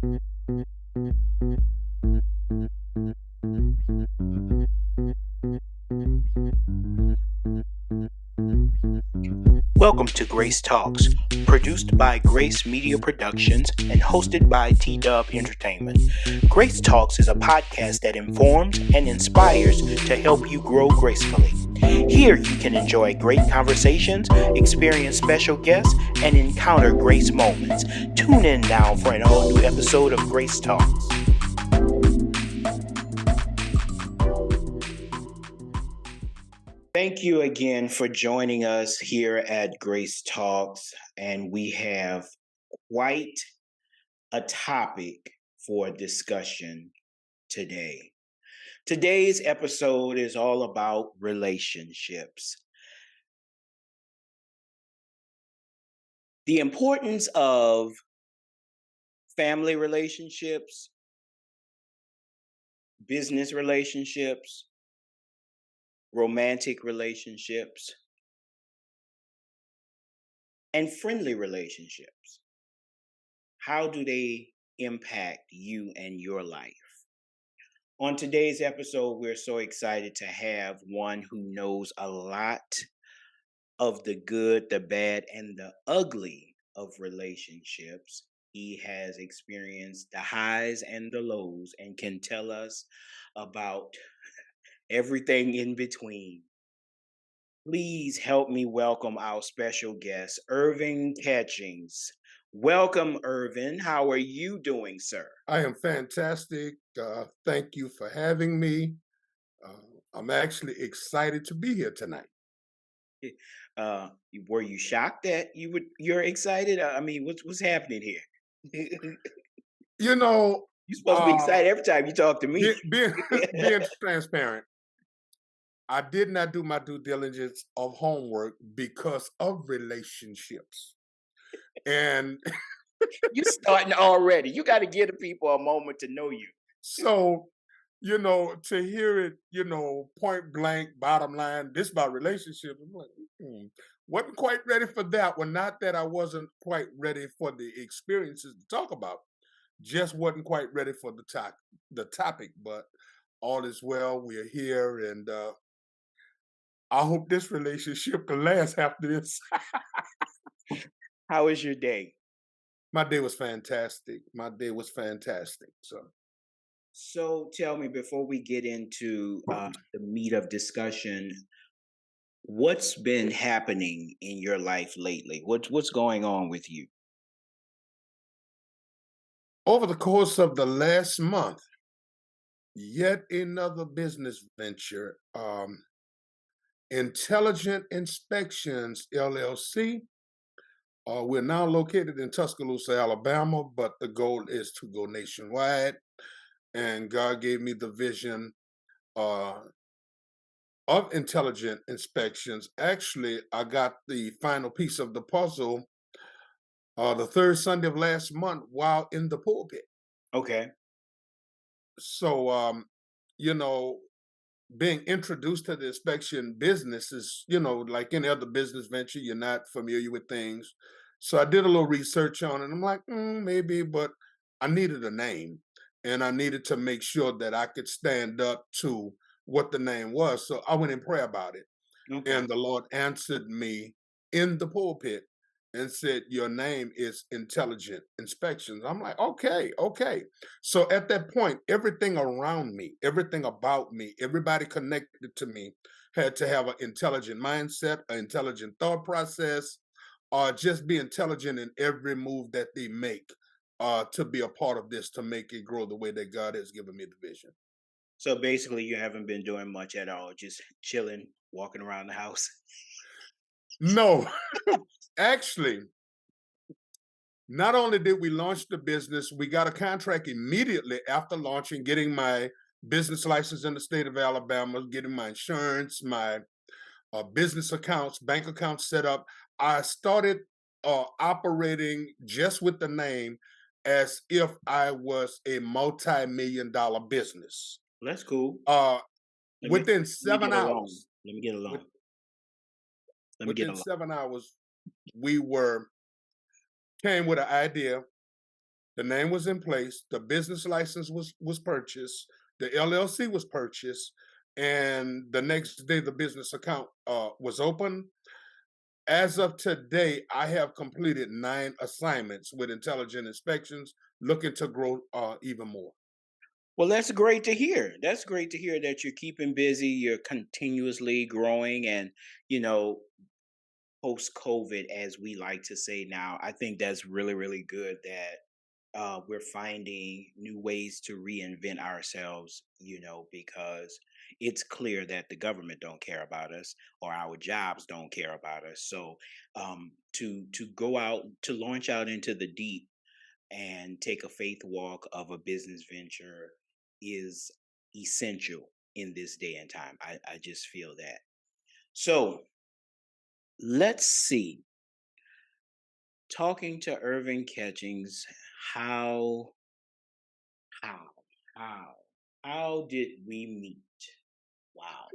Welcome to Grace Talks, produced by Grace Media Productions and hosted by T-Dub Entertainment. Grace Talks is a podcast that informs and inspires to help you grow gracefully. Here you can enjoy great conversations, experience special guests, and encounter grace moments. Tune in now for an all-new episode of Grace Talks. Thank you again for joining us here at Grace Talks, and we have quite a topic for discussion today. Today's episode is all about relationships. The importance of family relationships, business relationships, romantic relationships, and friendly relationships. How do they impact you and your life? On today's episode, we're so excited to have one who knows a lot of the good, the bad, and the ugly of relationships. He has experienced the highs and the lows and can tell us about everything in between. Please help me welcome our special guest, Hervin Catchings. Welcome, Hervin. How are you doing, sir? I am fantastic. Thank you for having me. I'm actually excited to be here tonight. Were you shocked that you're excited? I mean, what's happening here? You know, You're supposed to be excited every time you talk to me. being transparent, I did not do my due diligence of homework because of relationships. And You're starting already. You got to give the people a moment to know you. so, to hear it, point blank, bottom line, this about relationships, I'm like, wasn't quite ready for that one. Not that I wasn't quite ready for the experiences to talk about. Just wasn't quite ready for the topic, but all is well. We are here, and I hope this relationship can last after this. How was your day? My day was fantastic. So tell me, before we get into the meat of discussion, what's been happening in your life lately? What's going on with you? Over the course of the last month, yet another business venture, Intelligent Inspections LLC. We're now located in Tuscaloosa, Alabama, but the goal is to go nationwide. And God gave me the vision uh, of intelligent inspections. Actually, I got the final piece of the puzzle the third Sunday of last month while in the pulpit. Okay. So, you know, being introduced to the inspection business is, like any other business venture, you're not familiar with things. So I did a little research on it. I'm like, maybe, but I needed a name and I needed to make sure that I could stand up to what the name was. So I went in prayer about it. Okay. And the Lord answered me in the pulpit and said, your name is Intelligent Inspections. I'm like, okay, okay. So at that point, everything around me, everything about me, everybody connected to me had to have an intelligent mindset, an intelligent thought process, or just be intelligent in every move that they make to be a part of this, to make it grow the way that God has given me the vision. So basically, you haven't been doing much at all, just chilling, walking around the house. No, actually, not only did we launch the business, we got a contract immediately after launching, getting my business license in the state of Alabama, getting my insurance, my business accounts, bank accounts set up. I started operating just with the name as if I was a multi-million-dollar business. Well, that's cool. Within Let me 7 get along. hours, Let me get along. with, Let me get within along. 7 hours, we came with an idea The name was in place. The business license was purchased. The LLC was purchased, and the next day the business account was open. As of today, I have completed 9 assignments with intelligent inspections, looking to grow even more. Well, that's great to hear. That's great to hear that you're keeping busy, you're continuously growing, and you know, post COVID, as we like to say now, I think that's really, really good that we're finding new ways to reinvent ourselves, because it's clear that the government don't care about us or our jobs don't care about us. So to go out, to launch out into the deep and take a faith walk of a business venture is essential in this day and time. I just feel that. So let's see. Talking to Hervin Catchings, how how how how did we meet? Wow.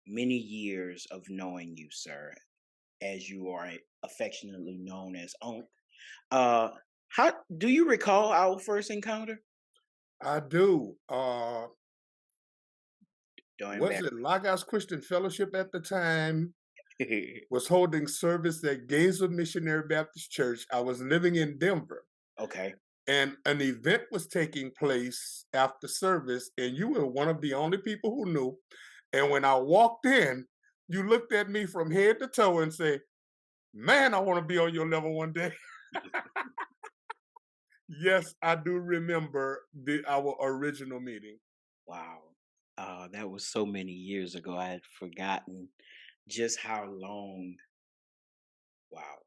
Many years of knowing you, sir, as you are affectionately known as Unc. Uh how do you recall our first encounter? I do. Don't Was embarrass. it Lagos Christian Fellowship at the time? Was holding service at Gainesville Missionary Baptist Church. I was living in Denver, Okay. and an event was taking place after service, and you were one of the only people who knew. And when I walked in, you looked at me from head to toe and said, "Man, I want to be on your level one day." Yes, I do remember our original meeting. Wow. That was so many years ago. I had forgotten just how long. Wow.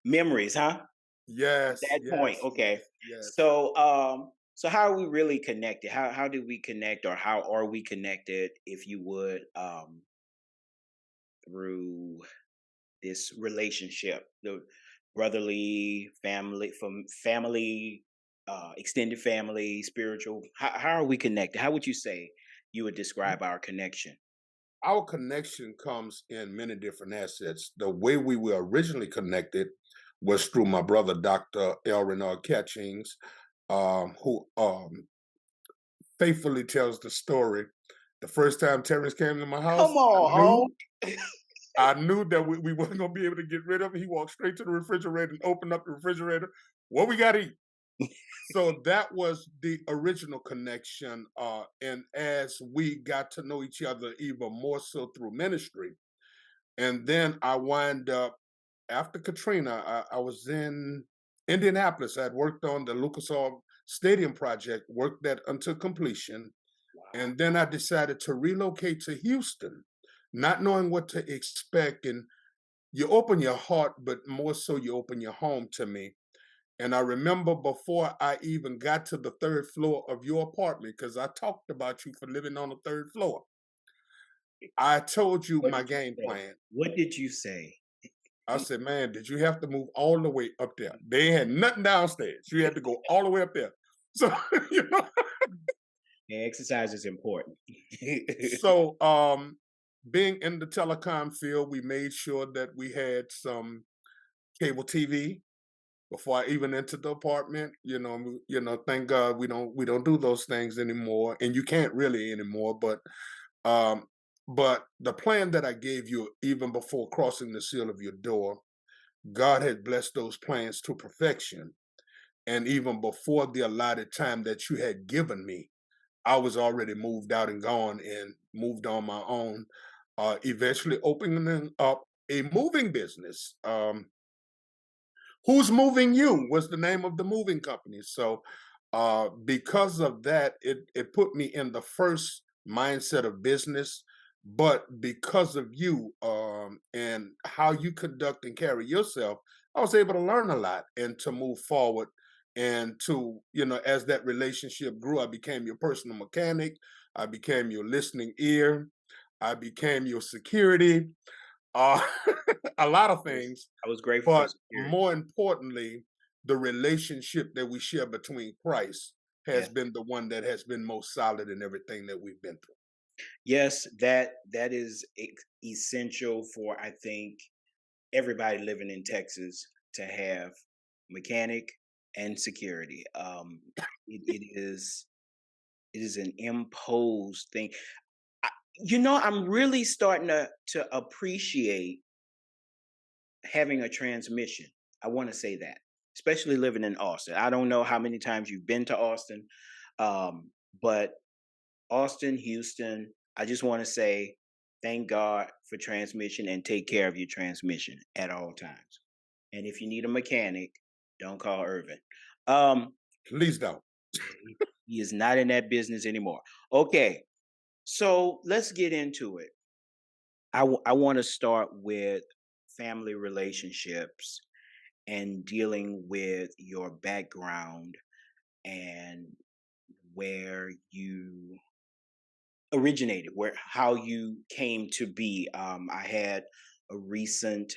Memories, huh? At Yes, that point, yes, okay. yes, yes. So how are we really connected? How did we connect, or how are we connected, if you would, through this relationship, the brotherly family, from family, extended family, spiritual. How are we connected? How would you say you would describe our connection? Our connection comes in many different assets. The way we were originally connected was through my brother, Dr. Hervin Catchings, who faithfully tells the story. The first time Terrence came to my Come house, on, I knew that we wasn't gonna be able to get rid of it. He walked straight to the refrigerator and opened up the refrigerator. What we got to eat? So that was the original connection. And as we got to know each other even more so through ministry, and then I wind up after Katrina. I was in Indianapolis. I had worked on the Lucas Oil Stadium project, worked that until completion, wow. and then I decided to relocate to Houston, not knowing what to expect. And you open your heart, but more so you open your home to me. And I remember before I even got to the third floor of your apartment, because I talked about you for living on the third floor, I told you What my did you game say? plan. What did you say? I said, man, did you have to move all the way up there? They had nothing downstairs. You had to go all the way up there. So, you know, Yeah, exercise is important. so being in the telecom field, we made sure that we had some cable TV before I even entered the apartment. Thank God we don't do those things anymore, and you can't really anymore. Um, but the plan that I gave you even before crossing the seal of your door, God had blessed those plans to perfection. And even before the allotted time that you had given me, I was already moved out and gone and moved on my own, eventually opening up a moving business. Who's Moving You was the name of the moving company. So because of that, it put me in the first mindset of business. But because of you and how you conduct and carry yourself, I was able to learn a lot and to move forward. And to, as that relationship grew, I became your personal mechanic. I became your listening ear. I became your security. Uh, a lot of was things, I was grateful for but security. more importantly, the relationship that we share between Christ has Yes. been the one that has been most solid in everything that we've been through. Yes, that is essential for, I think, everybody living in Texas to have mechanic. and security. It is an imposed thing. I, I'm really starting to appreciate having a transmission. I want to say that, especially living in Austin. I don't know how many times you've been to Austin, but Austin, Houston, I just want to say thank God for transmission and take care of your transmission at all times. And if you need a mechanic, don't call Irvin. Um, Please don't. he is not in that business anymore. Okay, so let's get into it. I want to start with family relationships and dealing with your background and where you originated, where how you came to be. I had a recent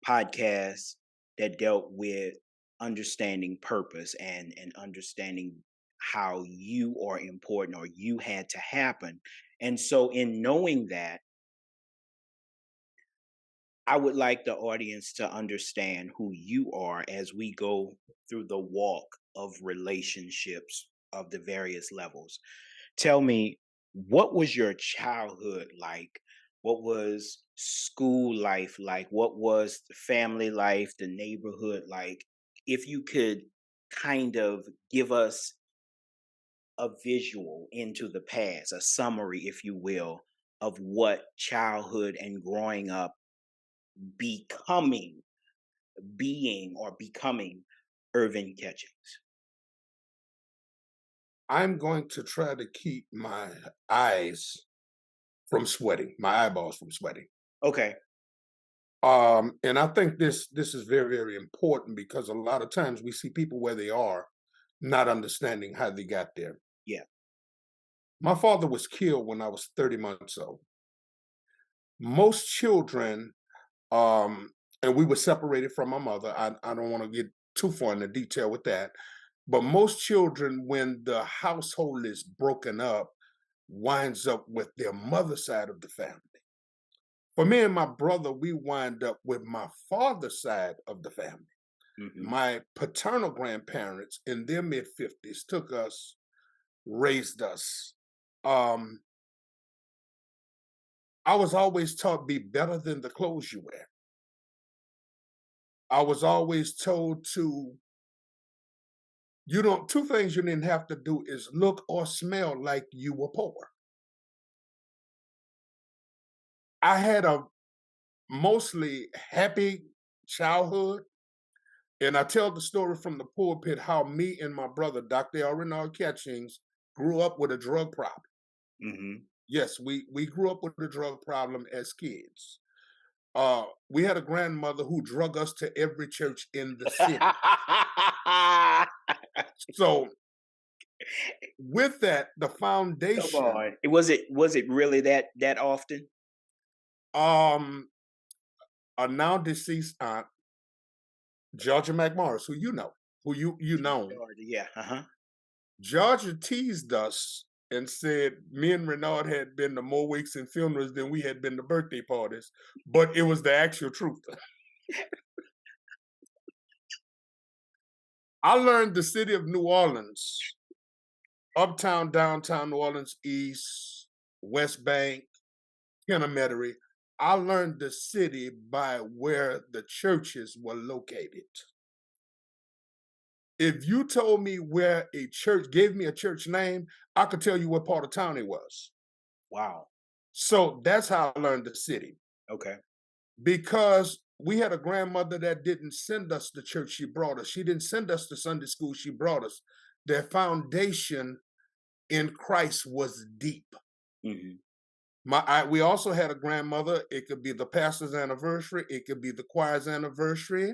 podcast that dealt with understanding purpose and understanding how you are important or you had to happen. And so in knowing that, I would like the audience to understand who you are as we go through the walk of relationships of the various levels. Tell me, what was your childhood like? What was school life like? What was the family life, the neighborhood like? If you could kind of give us a visual into the past, a summary, if you will, of what childhood and growing up becoming, being or becoming Irvin Catchings. I'm going to try to keep my eyes from sweating, my eyeballs from sweating. Okay. And I think this is very, very important because a lot of times we see people where they are, not understanding how they got there. Yeah. My father was killed when I was 30 months old. Most children, um, and we were separated from my mother. I don't want to get too far into detail with that, but most children, when the household is broken up, winds up with their mother's side of the family. For me and my brother, we wind up with my father's side of the family. Hmm. My paternal grandparents in their mid 50s took us, raised us. Um, I was always taught be better than the clothes you wear. I was always told to, you don't, two things you didn't have to do is look or smell like you were poor. I had a mostly happy childhood. And I tell the story from the pulpit how me and my brother, Dr. Hervin Catchings, grew up with a drug problem. Hmm. Yes, we grew up with a drug problem as kids. We had a grandmother who drug us to every church in the city. So with that, the Come foundation, on. Was it really that often? um, a now deceased aunt, Georgia McMorris, who you know, who you know, Georgia, yeah. Uh-huh. Georgia teased us and said me and Renard had been to more wakes and funerals than we had been to birthday parties, but it was the actual truth. I learned the city of New Orleans, uptown, downtown New Orleans, East, West Bank, Kenometry. I learned the city by where the churches were located. If you told me where a church, gave me a church name, I could tell you what part of town it was. Wow. So that's how I learned the city. Okay. Because we had a grandmother that didn't send us to church, she brought us. She didn't send us to Sunday school, she brought us. Their foundation in Christ was deep. Hmm. We also had a grandmother. It could be the pastor's anniversary. It could be the choir's anniversary.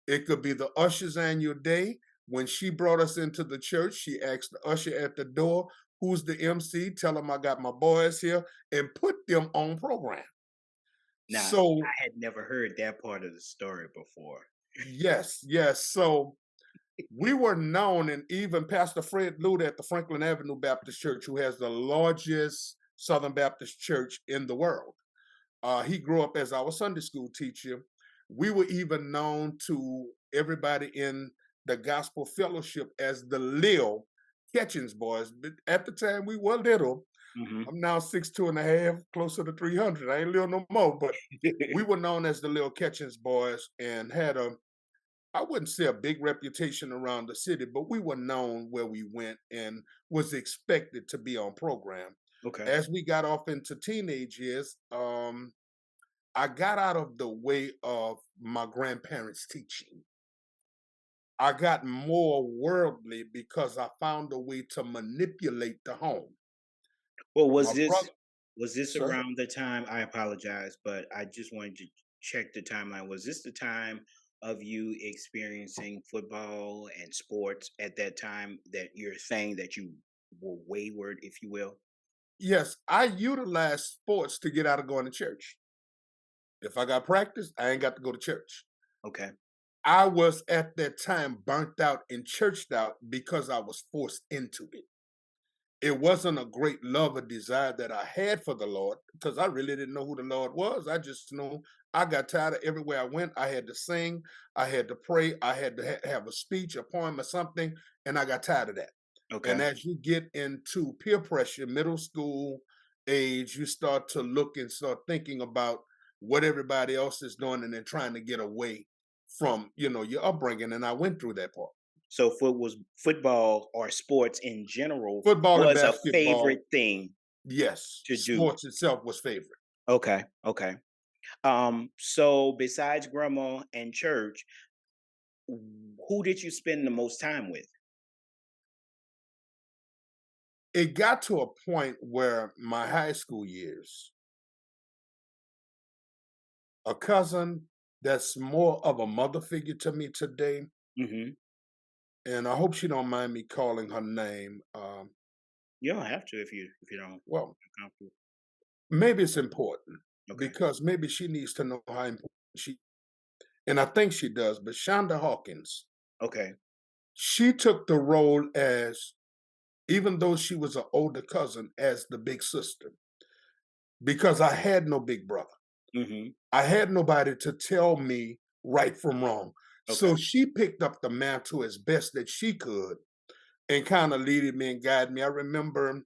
It could be the usher's annual day. When she brought us into the church, she asked the usher at the door, "Who's the MC?" Tell them I got my boys here, and put them on program. Now, So I had never heard that part of the story before. yes, yes. So we were known, and even Pastor Fred Lude at the Franklin Avenue Baptist Church, who has the largest Southern Baptist church in the world. He grew up as our Sunday school teacher. We were even known to everybody in the gospel fellowship as the Lil Catchings boys. But at the time, we were little. Hmm. I'm now 6'2.5", closer to 300. I ain't little no more, but we were known as the Lil Catchings boys and had a, I wouldn't say a big reputation around the city, but we were known where we went and was expected to be on program. Okay. As we got off into teenage years, I got out of the way of my grandparents' teaching. I got more worldly because I found a way to manipulate the home. Well, My brother, was this sir, around the time? I apologize, but I just wanted to check the timeline. Was this the time of you experiencing football and sports at that time that you're saying that you were wayward, if you will? yes, I utilize sports to get out of going to church. If I got practice, I ain't got to go to church. Okay. I was at that time burnt out and churched out because I was forced into it. It wasn't a great love or desire that I had for the Lord because I really didn't know who the Lord was. I just know I got tired of everywhere I went. I had to sing, I had to pray, I had to have a speech, a poem, or something, and I got tired of that. And Okay. as you get into peer pressure, middle school age, you start to look and start thinking about what everybody else is doing and then trying to get away from, your upbringing. And I went through that part. So football or sports in general Football and was a basketball, favorite thing yes. to do. Sports itself was favorite. Okay. Okay. So besides grandma and church, who did you spend the most time with? It got to a point where my high school years, a cousin that's more of a mother figure to me today, Hmm. and I hope she don't mind me calling her name. You don't have to if you don't Well, feel comfortable. maybe it's important Okay. because maybe she needs to know how important she, and I think she does. But Shonda Hawkins, Okay. she took the role as, even though she was an older cousin, as the big sister because I had no big brother. Hmm. I had nobody to tell me right from wrong. Okay. So she picked up the mantle as best that she could and kind of leaded me and guided me. I remember,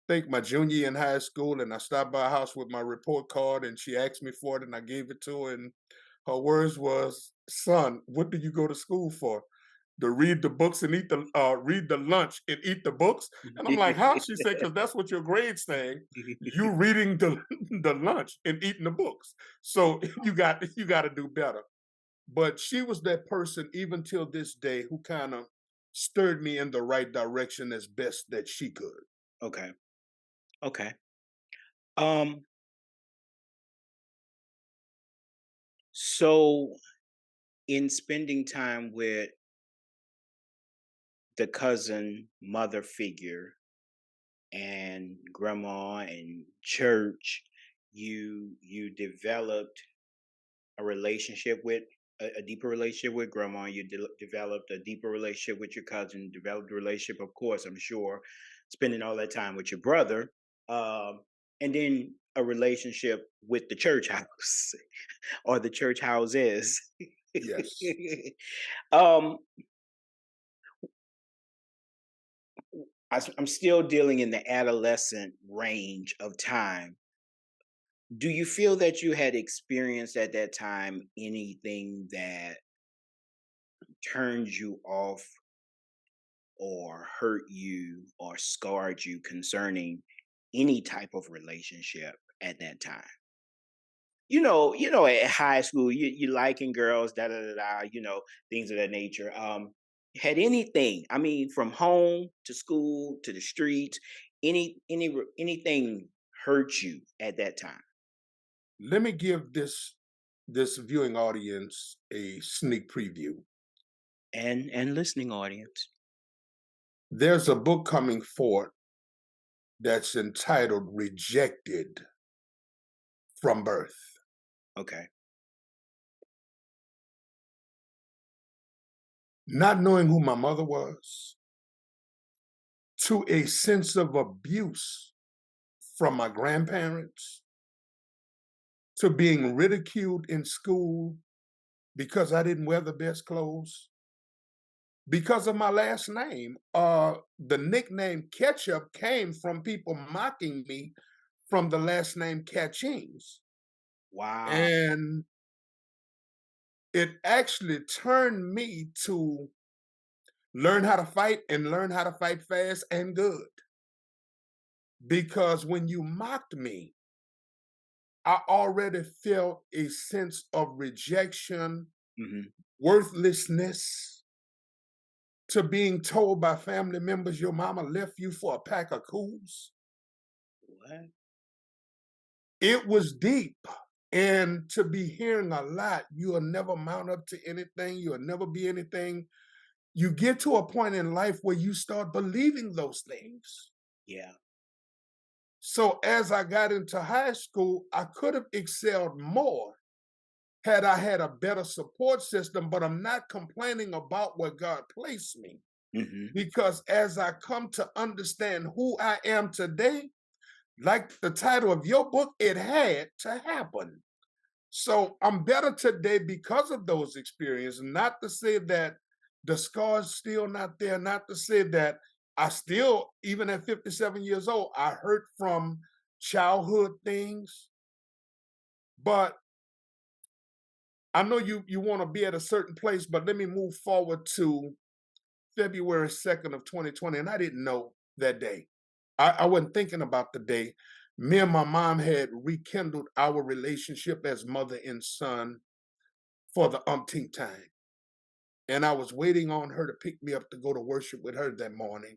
think my junior year in high school, and I stopped by her house with my report card, and she asked me for it, and I gave it to her. And her words was, "Son, what do you go to school for? To read the books and read the lunch and eat the books?" And I'm like, "How?" She said, "Because that's what your grades saying. You reading the the lunch and eating the books. So you got to do better." But she was that person, even till this day, who kind of stirred me in the right direction as best that she could. Okay. Okay. Um. So in spending time with the cousin mother figure and grandma and church, you developed a relationship with a deeper relationship with grandma. You developed a deeper relationship with your cousin. Developed a relationship, of course, I'm sure, spending all that time with your brother, um, and then a relationship with the church house or the church houses. Yes. um, I'm still dealing in the adolescent range of time. Do you feel that you had experienced at that time anything that turned you off or hurt you or scarred you concerning any type of relationship at that time? At high school, you liking girls, da da da da, things of that nature. Had anything, I mean, from home to school to the streets, anything hurt you at that time? Let me give this viewing audience a sneak preview. And listening audience. There's a book coming forth that's entitled Rejected from Birth. Okay. Not knowing who my mother was, to a sense of abuse from my grandparents, to being ridiculed in school because I didn't wear the best clothes, because of my last name. The nickname Ketchup came from people mocking me from the last name Catchings. Wow. And it actually turned me to learn how to fight and learn how to fight fast and good. Because when you mocked me, I already felt a sense of rejection, Hmm. worthlessness, to being told by family members your mama left you for a pack of cools. What? It was deep. And to be hearing a lot, you'll never mount up to anything, you'll never be anything. You get to a point in life where you start believing those things. Yeah. So as I got into high school, I could have excelled more had I had a better support system, but I'm not complaining about where God placed me. Hmm. Because as I come to understand who I am today, like the title of your book, it had to happen. So I'm better today because of those experiences. Not to say that the scars still not there, not to say that I still, even at 57 years old, I hurt from childhood things. But I know you want to be at a certain place, but let me move forward to February 2nd of 2020. And I didn't know that day. I wasn't thinking about the day. Me and my mom had rekindled our relationship as mother and son for the umpteenth time. And I was waiting on her to pick me up to go to worship with her that morning.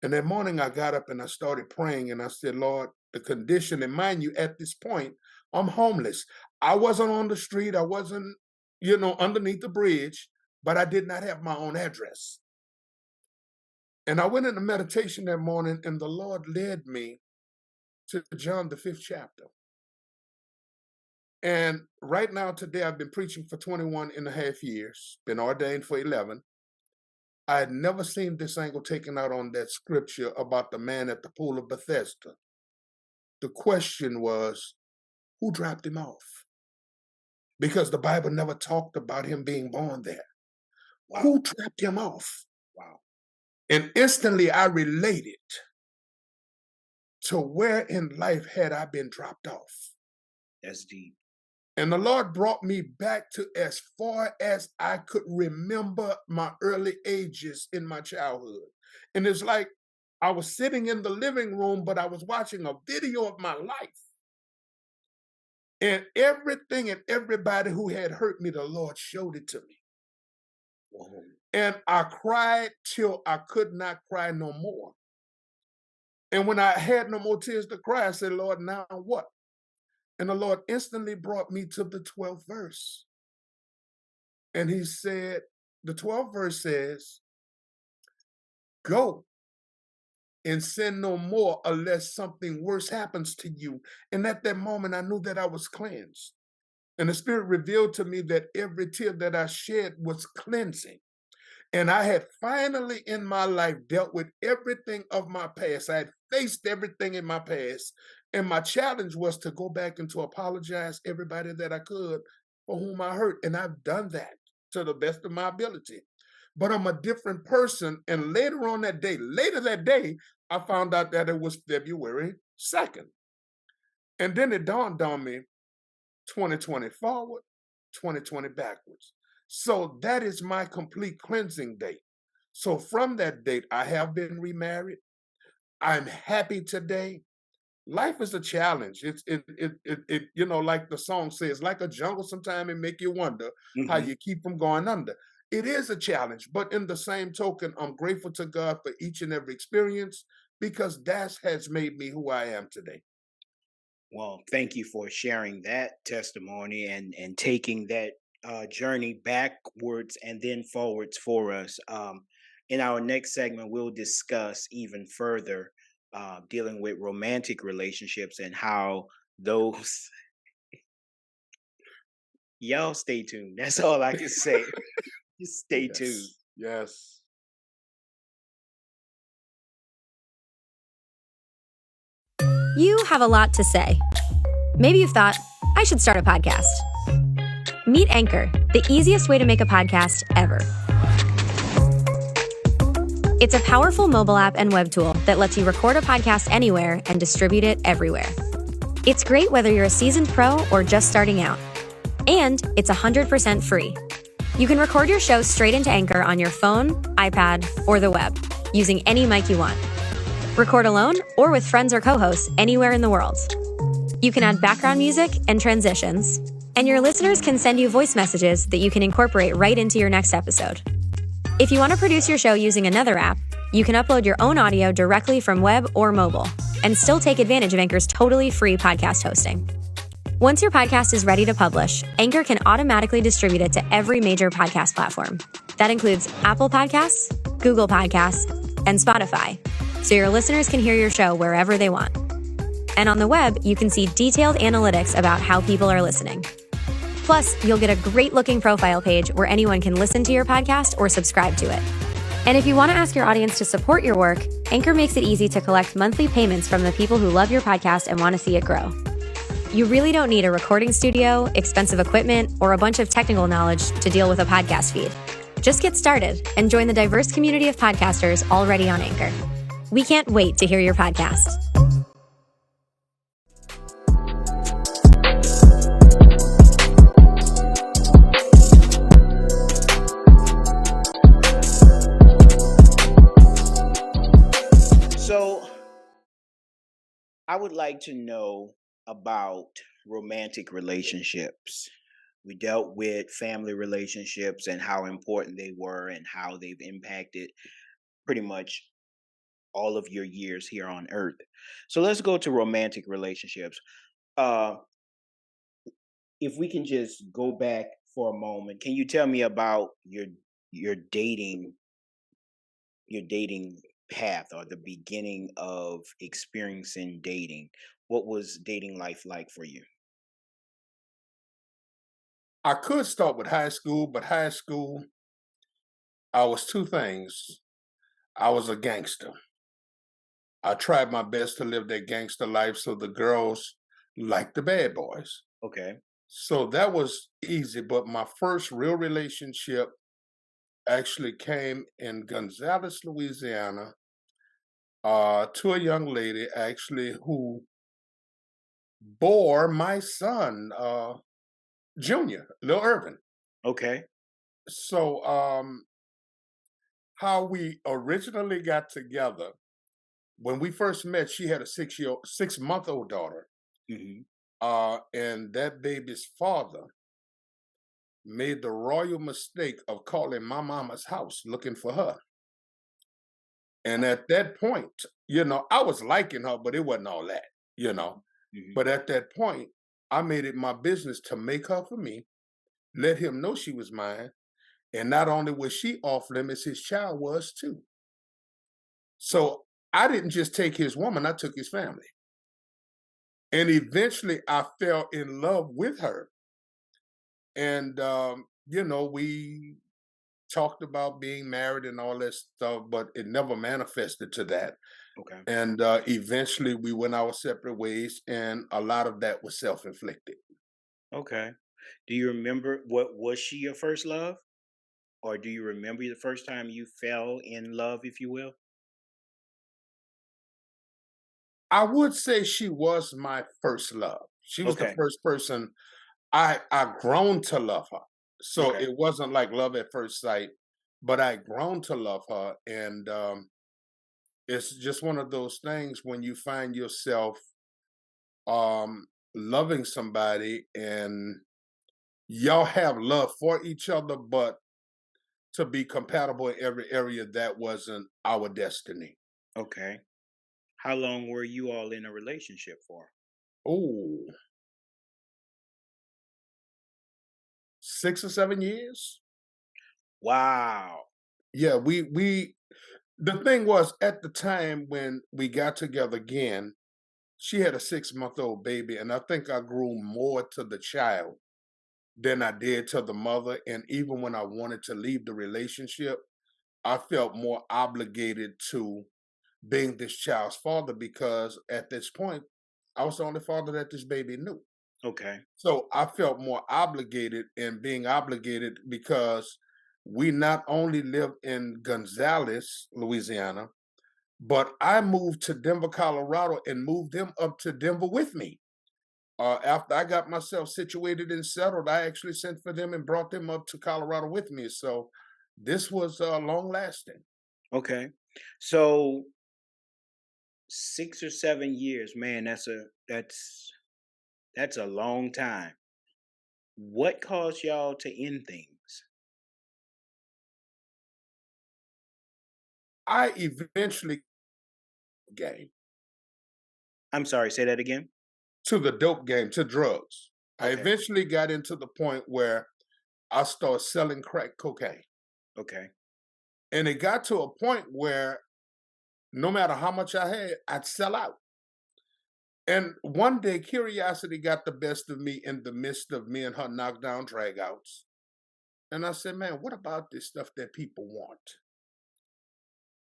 And that morning I got up and I started praying and I said, Lord, the condition, and mind you, at this point, I'm homeless. I wasn't on the street. I wasn't, underneath the bridge, but I did not have my own address. And I went into meditation that morning and the Lord led me to John, the 5th chapter. And right now, today, I've been preaching for 21 and a half years, been ordained for 11. I had never seen this angle taken out on that scripture about the man at the pool of Bethesda. The question was, who dropped him off? Because the Bible never talked about him being born there. Wow. Who dropped him off? Wow. And instantly I related to where in life had I been dropped off. That's deep. And the Lord brought me back to as far as I could remember my early ages in my childhood. And it's like I was sitting in the living room, but I was watching a video of my life. And everything and everybody who had hurt me, the Lord showed it to me. Whoa. And I cried till I could not cry no more. And when I had no more tears to cry, I said, Lord, now what? And the Lord instantly brought me to the 12th verse. And he said, the 12th verse says, go and sin no more unless something worse happens to you. And at that moment, I knew that I was cleansed. And the Spirit revealed to me that every tear that I shed was cleansing. And I had finally in my life dealt with everything of my past. I had faced everything in my past. And my challenge was to go back and to apologize everybody that I could for whom I hurt. And I've done that to the best of my ability. But I'm a different person. And later that day, I found out that it was February 2nd. And then it dawned on me, 2020 forward, 2020 backwards. So that is my complete cleansing date. So from that date, I have been remarried. I'm happy today. Life is a challenge. Like the song says, like a jungle, sometimes it make you wonder how Hmm. you keep from going under. It is a challenge, but in the same token, I'm grateful to God for each and every experience because that has made me who I am today. Well, thank you for sharing that testimony and taking that journey backwards and then forwards for us. In our next segment, we'll discuss even further dealing with romantic relationships and how those. Y'all stay tuned. That's all I can say. Just stay tuned. Yes. Yes. You have a lot to say. Maybe you've thought, I should start a podcast. Meet Anchor, the easiest way to make a podcast ever. It's a powerful mobile app and web tool that lets you record a podcast anywhere and distribute it everywhere. It's great whether you're a seasoned pro or just starting out. And it's 100% free. You can record your show straight into Anchor on your phone, iPad, or the web, using any mic you want. Record alone or with friends or co-hosts anywhere in the world. You can add background music and transitions, and your listeners can send you voice messages that you can incorporate right into your next episode. If you want to produce your show using another app, you can upload your own audio directly from web or mobile, and still take advantage of Anchor's totally free podcast hosting. Once your podcast is ready to publish, Anchor can automatically distribute it to every major podcast platform. That includes Apple Podcasts, Google Podcasts, and Spotify, so your listeners can hear your show wherever they want. And on the web, you can see detailed analytics about how people are listening. Plus, you'll get a great-looking profile page where anyone can listen to your podcast or subscribe to it. And if you want to ask your audience to support your work, Anchor makes it easy to collect monthly payments from the people who love your podcast and want to see it grow. You really don't need a recording studio, expensive equipment, or a bunch of technical knowledge to deal with a podcast feed. Just get started and join the diverse community of podcasters already on Anchor. We can't wait to hear your podcast. So, I would like to know about romantic relationships. We dealt with family relationships and how important they were and how they've impacted pretty much all of your years here on earth. So let's go to romantic relationships. Uh if we can just go back for a moment, can you tell me about your dating path or the beginning of experiencing dating? What was dating life like for you? I could start with high school, but high school, I was two things. I was a gangster. I tried my best to live that gangster life so the girls liked the bad boys. Okay. So that was easy. But my first real relationship actually came in Gonzales, Louisiana, to a young lady actually who bore my son, Junior, little Irvin. Okay. So how we originally got together, when we first met, she had a 6-month-old daughter. Hmm. And that baby's father made the royal mistake of calling my mama's house looking for her. And at that point, I was liking her, but it wasn't all that, you know. Hmm. But at that point, I made it my business to make her for me, let him know she was mine. And not only was she off limits, his child was too. So I didn't just take his woman, I took his family. And eventually I fell in love with her. And, we talked about being married and all that stuff, but it never manifested to that. Okay. And eventually we went our separate ways, and a lot of that was self inflicted. Okay. Do you remember, what was she your first love? Or do you remember the first time you fell in love, if you will? I would say she was my first love. She was the Okay. first person I grown to love her. So Okay. it wasn't like love at first sight, but I grown to love her. And it's just one of those things when you find yourself loving somebody and y'all have love for each other, but to be compatible in every area, that wasn't our destiny. Okay. How long were you all in a relationship for? Oh, 6 or 7 years. Wow. Yeah, we the thing was, at the time when we got together again, she had a 6-month-old baby, and I think I grew more to the child than I did to the mother. And even when I wanted to leave the relationship, I felt more obligated to being this child's father because at this point, I was the only father that this baby knew. Okay. So I felt more obligated, and being obligated because we not only lived in Gonzales, Louisiana, but I moved to Denver, Colorado, and moved them up to Denver with me. After I got myself situated and settled, I actually sent for them and brought them up to Colorado with me. So this was long lasting. Okay. So 6 or 7 years, man, that's a long time. What caused y'all to end things? I eventually game I'm sorry, say that again. to the dope game, to drugs. I Okay. eventually got into the point where I started selling crack cocaine. Okay. And it got to a point where no matter how much I had, I'd sell out. And one day, curiosity got the best of me in the midst of me and her knockdown dragouts. And I said, man, what about this stuff that people want?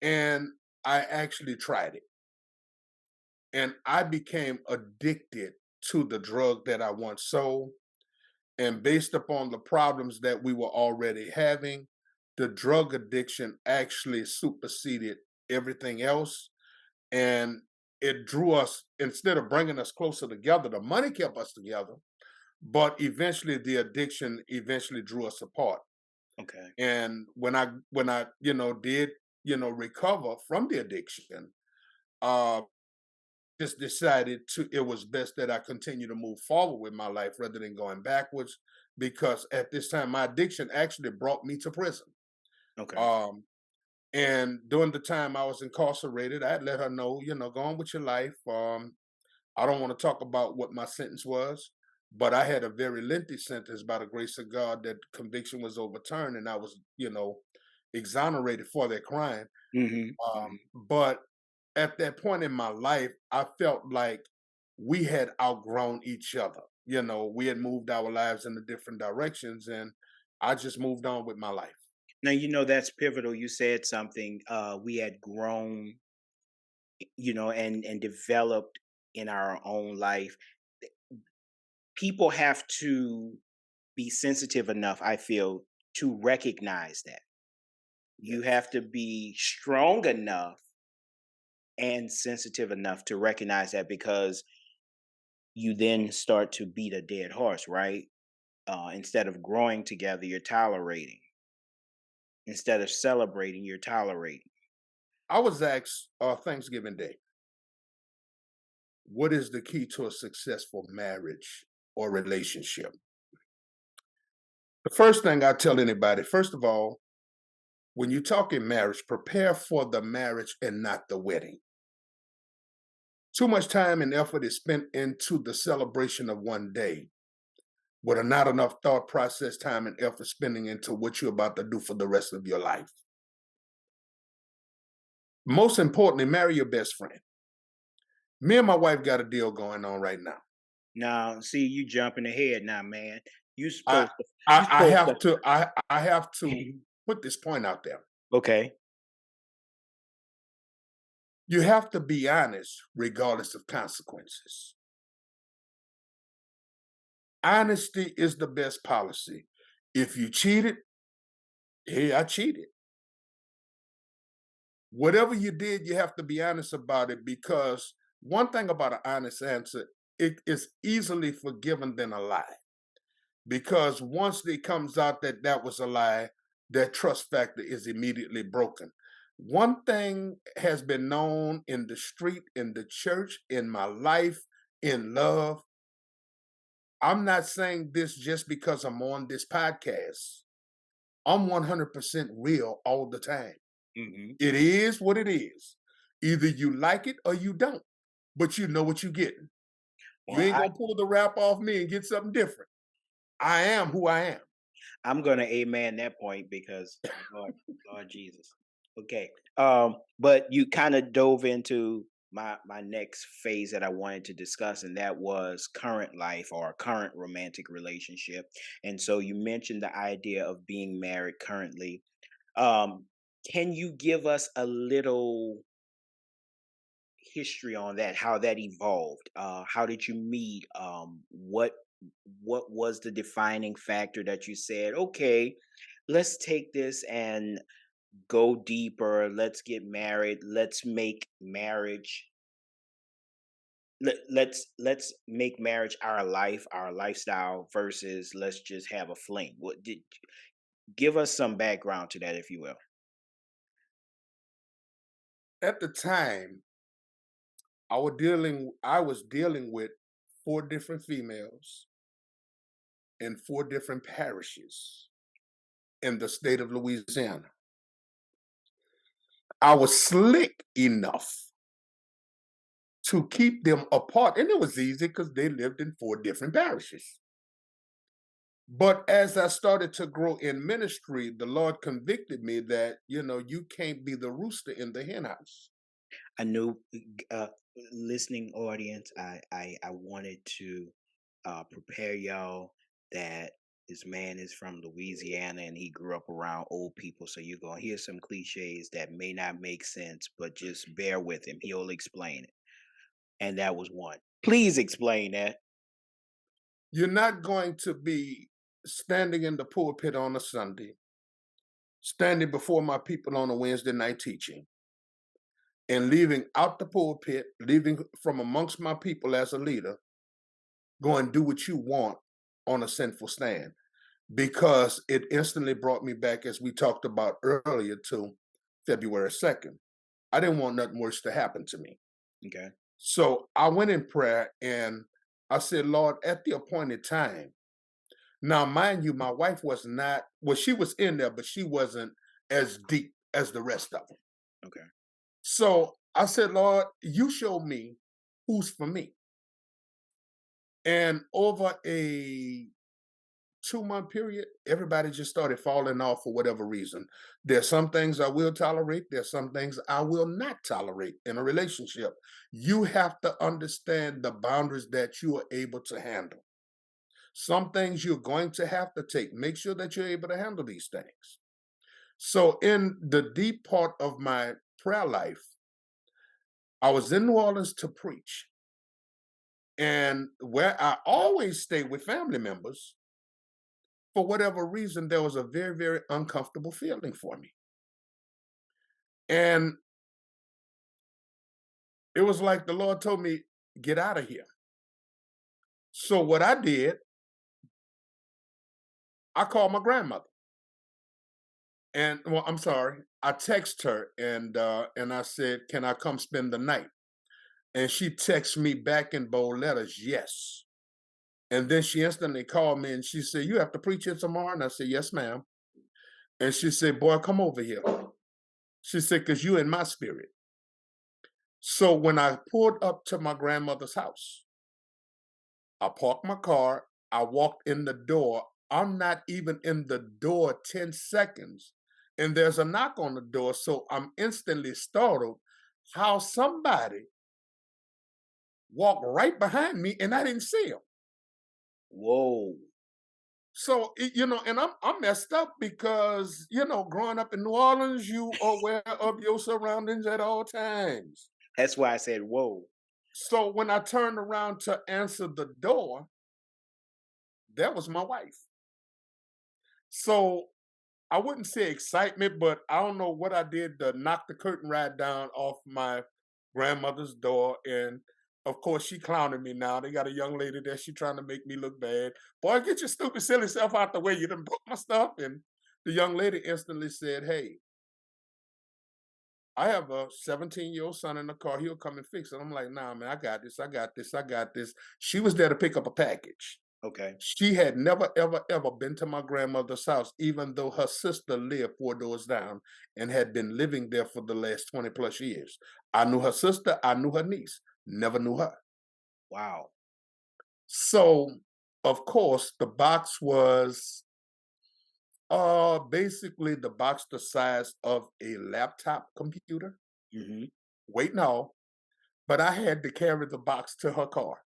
And I actually tried it. And I became addicted to the drug that I once sold. And based upon the problems that we were already having, the drug addiction actually superseded everything else. And it drew us, instead of bringing us closer together, the money kept us together, but eventually the addiction eventually drew us apart. Okay. And when I did recover from the addiction, uh just decided to it was best that I continue to move forward with my life rather than going backwards, because at this time my addiction actually brought me to prison. Okay. Um and during the time I was incarcerated, I let her know, go on with your life. I don't want to talk about what my sentence was, but I had a very lengthy sentence by the grace of God. That conviction was overturned and I was, exonerated for that crime. Mhm. Mhm. But at that point in my life, I felt like we had outgrown each other. We had moved our lives in the different directions, and I just moved on with my life. Now, that's pivotal. You said something, we had grown, and developed in our own life. People have to be sensitive enough, I feel, to recognize that. You Yes. have to be strong enough and sensitive enough to recognize that, because you then start to beat a dead horse, right? Instead of growing together, you're tolerating. Instead of celebrating, you're tolerating. I was asked Thanksgiving Day, what is the key to a successful marriage or relationship? The first thing I tell anybody, first of all, when you talk in marriage, prepare for the marriage and not the wedding. Too much time and effort is spent into the celebration of one day, with not enough thought process, time, and effort spending into what you're about to do for the rest of your life. Most importantly, marry your best friend. Me and my wife got a deal going on right now. Now, see, you jumping ahead now, man. You I supposed to. You I, I supposed have to. to I have to put this point out there. Okay. You have to be honest regardless of consequences. Honesty is the best policy. If you cheated, hey, I cheated. Whatever you did, you have to be honest about it, because one thing about an honest answer, it is easily forgiven than a lie. Because once it comes out that that was a lie, that trust factor is immediately broken. One thing has been known in the street, in the church, in my life, in love. I'm not saying this just because I'm on this podcast. I'm 100% real all the time. Hmm. It is what it is. Either you like it or you don't, but you know what you're getting. You Well, ain't gonna pull the wrap off me and get something different. I am who I am. I'm gonna amen that point, because Lord, Lord Jesus. Okay. But you kind of dove into my next phase that I wanted to discuss, and that was current life or current romantic relationship. And so you mentioned the idea of being married currently. Um, can you give us a little history on that? How that evolved? How did you meet? What was the defining factor that you said, okay, let's take this and go deeper. Let's get married. Let's make marriage. Let's make marriage our life, our lifestyle versus let's just have a fling. What did give us some background to that, if you will. At the time, I was dealing with 4 different females in 4 different parishes in the state of Louisiana. I was slick enough to keep them apart, and it was easy because they lived in 4 different parishes. But as I started to grow in ministry, the Lord convicted me that, you can't be the rooster in the hen house. I knew, uh, listening audience, I wanted to prepare y'all that this man is from Louisiana and he grew up around old people. So you're going to hear some cliches that may not make sense, but just bear with him. He'll explain it. And that was one. Please explain that. You're not going to be standing in the pulpit on a Sunday, standing before my people on a Wednesday night teaching, and leaving out the pulpit, leaving from amongst my people as a leader, go and do what you want on a sinful stand. Because it instantly brought me back, as we talked about earlier, to February 2nd. I didn't want nothing worse to happen to me. Okay. So I went in prayer and I said, Lord, at the appointed time. Now, mind you, my wife was not, well, she was in there, but she wasn't as deep as the rest of them. Okay. So I said, Lord, you show me who's for me. And over a 2-month period, everybody just started falling off for whatever reason. There's some things I will tolerate. There's some things I will not tolerate in a relationship. You have to understand the boundaries that you are able to handle. Some things you're going to have to take. Make sure that you're able to handle these things. So in the deep part of my prayer life, I was in New Orleans to preach. And where I always stay with family members, for whatever reason, there was a very, very uncomfortable feeling for me. And it was like the Lord told me, get out of here. So what I did, I called my grandmother. And well, I'm sorry, I texted her and I said, can I come spend the night? And she texted me back in bold letters, yes. And then she instantly called me and she said, you have to preach here tomorrow? And I said, yes, ma'am. And she said, boy, come over here. She said, because you in my spirit. So when I pulled up to my grandmother's house, I parked my car, I walked in the door. I'm not even in the door 10 seconds. And there's a knock on the door. So I'm instantly startled how somebody walked right behind me and I didn't see him. Whoa. So, and I'm messed up because, growing up in New Orleans, you are aware of your surroundings at all times. That's why I said whoa. So when I turned around to answer the door, that was my wife. So I wouldn't say excitement, but I don't know what I did to knock the curtain right down off my grandmother's door. And of course, she clowning me now. They got a young lady there. She trying to make me look bad. Boy, get your stupid, silly self out the way. You done broke my stuff. And the young lady instantly said, hey, I have a 17-year-old son in the car. He'll come and fix it. I'm like, nah, man, I got this. I got this. I got this. She was there to pick up a package. Okay. She had never, ever, ever been to my grandmother's house, even though her sister lived 4 doors down and had been living there for the last 20 plus years. I knew her sister. I knew her niece. Never knew her. Wow. So, of course, the box was basically the box the size of a laptop computer. Mm-hmm. Wait, no. But I had to carry the box to her car.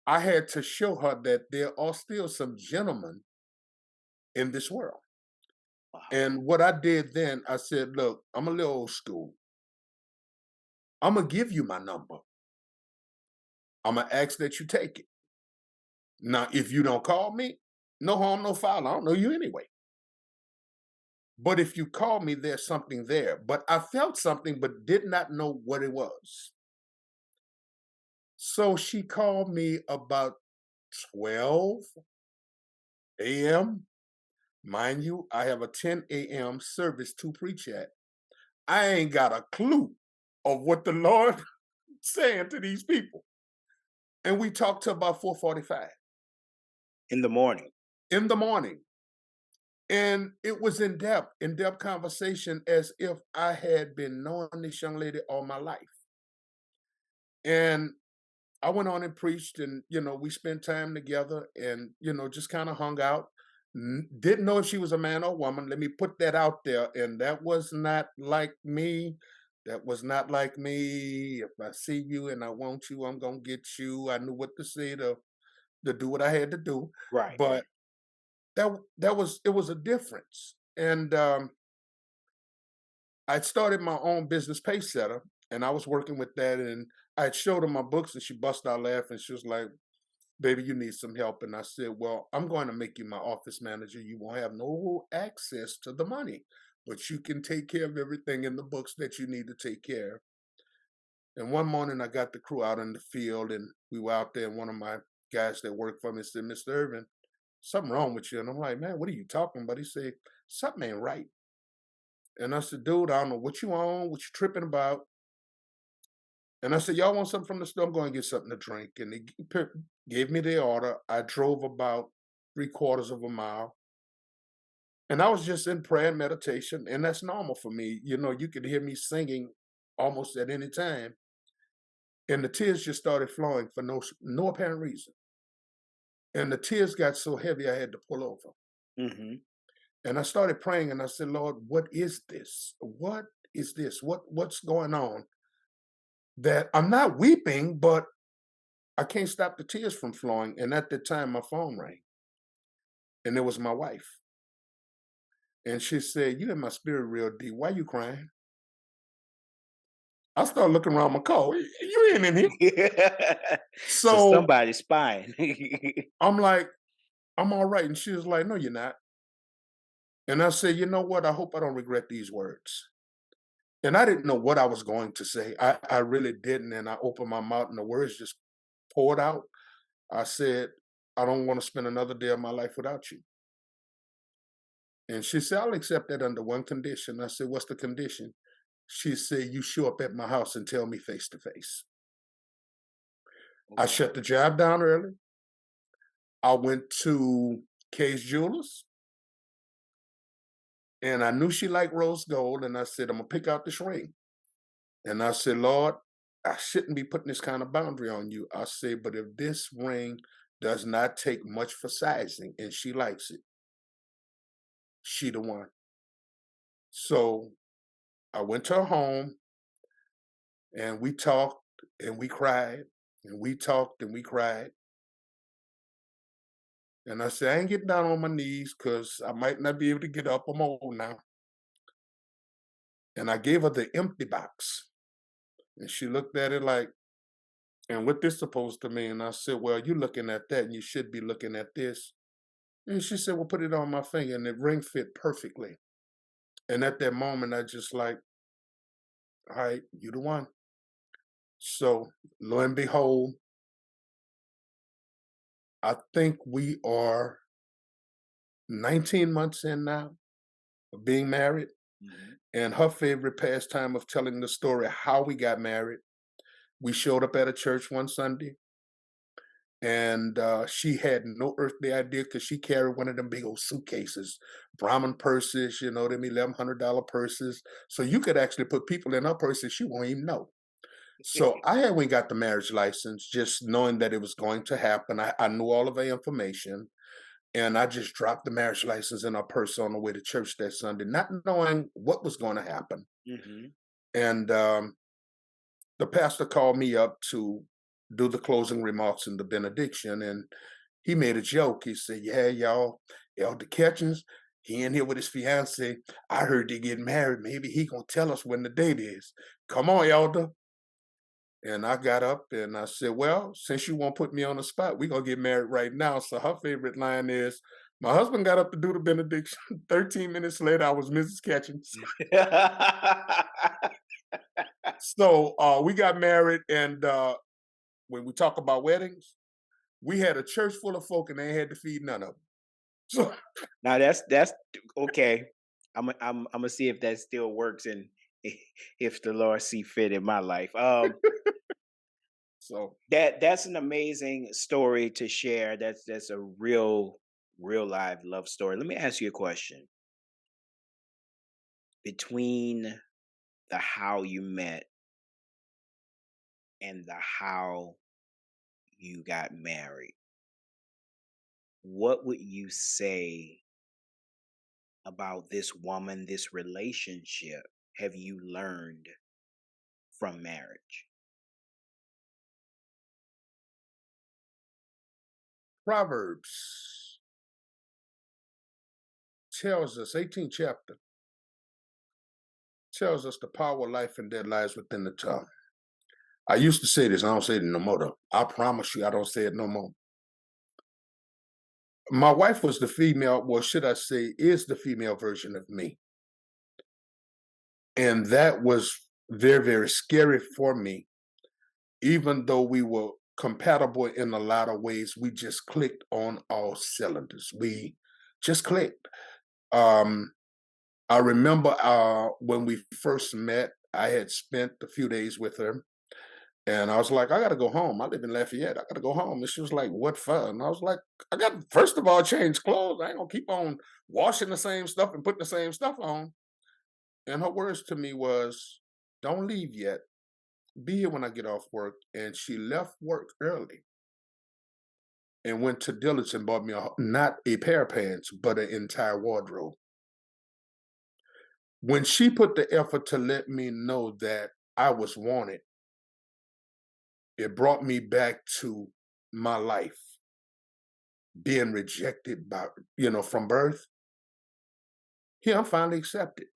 I had to show her that there are still some gentlemen in this world. Wow. And what I did then, I said, look, I'm a little old school. I'm going to give you my number. I'm going to ask that you take it. Now, if you don't call me, no harm, no foul. I don't know you anyway. But if you call me, there's something there. But I felt something, but did not know what it was. So she called me about 12 a.m. Mind you, I have a 10 a.m. service to preach at. I ain't got a clue of what the Lord saying to these people. And we talked to about 4:45 In the morning. in the morning. And it was in depth conversation as if I had been knowing this young lady all my life. And I went on and preached, and we spent time together, and just kind of hung out. Didn't know if she was a man or woman. Let me put that out there. And that was not like me. That was not like me. If I see you and I want you, I'm gonna get you. I knew what to say to do what I had to do. Right. But it was a difference. And I started my own business pace setter, and I was working with that, and I had showed her my books, and she busted out laughing. She was like, "Baby, you need some help." And I said, "Well, I'm going to make you my office manager. You won't have no access to the money, but you can take care of everything in the books that you need to take care of." And one morning I got the crew out in the field, and we were out there, and one of my guys that worked for me said, "Mr. Irvin, something wrong with you." And I'm like, "Man, what are you talking about?" He said, "Something ain't right." And I said, "Dude, I don't know what you on, what you tripping about." And I said, "Y'all want something from the store? I'm going to get something to drink." And gave me the order. I drove about 3/4 of a mile. And I was just in prayer and meditation. And that's normal for me. You could hear me singing almost at any time. And the tears just started flowing for no apparent reason. And the tears got so heavy I had to pull over. Mm-hmm. And I started praying, and I said, "Lord, what is this? What is this? What's going on? That I'm not weeping, but I can't stop the tears from flowing." And at the time, my phone rang, and it was my wife. And she said, "You in my spirit real deep. Why you crying?" I started looking around my car. You ain't in here. So So somebody's spying. I'm like, "I'm all right." And she was like, "No, you're not." And I said, "You know what? I hope I don't regret these words." And I didn't know what I was going to say. I really didn't. And I opened my mouth, and the words just poured out. I said, "I don't want to spend another day of my life without you." And she said, "I'll accept that under one condition." I said, "What's the condition?" She said, "You show up at my house and tell me face to face." I Okay. shut the job down early. I went to Kay's Jewelers, and I knew she liked rose gold. And I said, "I'm going to pick out this ring." And I said, "Lord, I shouldn't be putting this kind of boundary on you." I said, "But if this ring does not take much for sizing and she likes it, she the one." So I went to her home, and we talked, and we cried, and we talked, and we cried. And I said, "I ain't getting down on my knees because I might not be able to get up. I'm old now." And I gave her the empty box. And she looked at it like, "And what this supposed to mean?" And I said, "Well, you're looking at that, and you should be looking at this." And she said, "Well, put it on my finger." And the ring fit perfectly. And at that moment, I just like, "All right, you the one." So lo and behold, I think we are 19 months in now of being married. Mhm. And her favorite pastime of telling the story how we got married. We showed up at a church one Sunday, and she had no earthly idea because she carried one of them big old suitcases, Brahmin purses, them $1,100 purses. So you could actually put people in her purses she won't even know. So I had we got the marriage license, just knowing that it was going to happen. I knew all of her information, and I just dropped the marriage license in her purse on the way to church that Sunday, not knowing what was going to happen. Mhm. And the pastor called me up to do the closing remarks and the benediction, and he made a joke. He said, "Yeah, y'all, Elder Catchings, he in here with his fiance. I heard they getting married. Maybe he gonna tell us when the date is. Come on, Elder." And I got up and I said, "Well, since you won't put me on the spot, we're gonna get married right now." So her favorite line is, My husband got up to do the benediction. 13 minutes later, I was Mrs. Catchings. So we got married, and when we talk about weddings, we had a church full of folk, and they had to feed none of them. So Now that's okay. I'm gonna see if that still works and if the Lord see fit in my life. so That's an amazing story to share. That's a real live love story. Let me ask you a question. Between the how you met and the how you got married, what would you say about this woman, this relationship have you learned from marriage? Proverbs tells us, 18th chapter, tells us the power of life and death lies within the tongue. I used to say this, I don't say it no more though. I promise you I don't say it no more. My wife was the female, well, should I say, is the female version of me. And that was very, very scary for me. Even though we were compatible in a lot of ways, we just clicked on all cylinders. We just clicked. I remember when we first met, I had spent a few days with her, and I was like, I got to go home. I live in Lafayette. I got to go home. And she was like, what for? And I was like, I got to, first of all, change clothes. I ain't going to keep on washing the same stuff and putting the same stuff on. And her words to me was, don't leave yet. Be here when I get off work. And she left work early and went to Dillard's and bought me not a pair of pants, but an entire wardrobe. When she put the effort to let me know that I was wanted, it brought me back to my life being rejected by, from birth. Here, I'm finally accepted.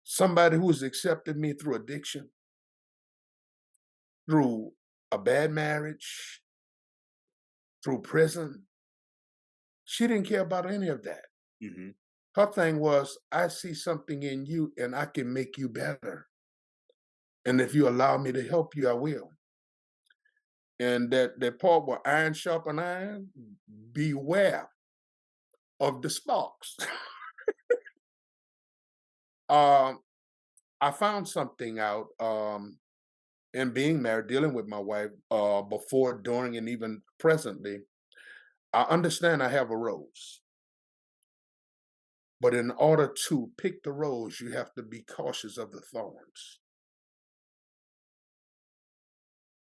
Somebody who's accepted me through addiction, through a bad marriage, through prison. She didn't care about any of that. Mm-hmm. Her thing was, I see something in you and I can make you better. And if you allow me to help you, I will. And that part where iron sharpen iron, beware of the sparks. I found something out in being married, dealing with my wife before, during, and even presently. I understand I have a rose. But in order to pick the rose, you have to be cautious of the thorns.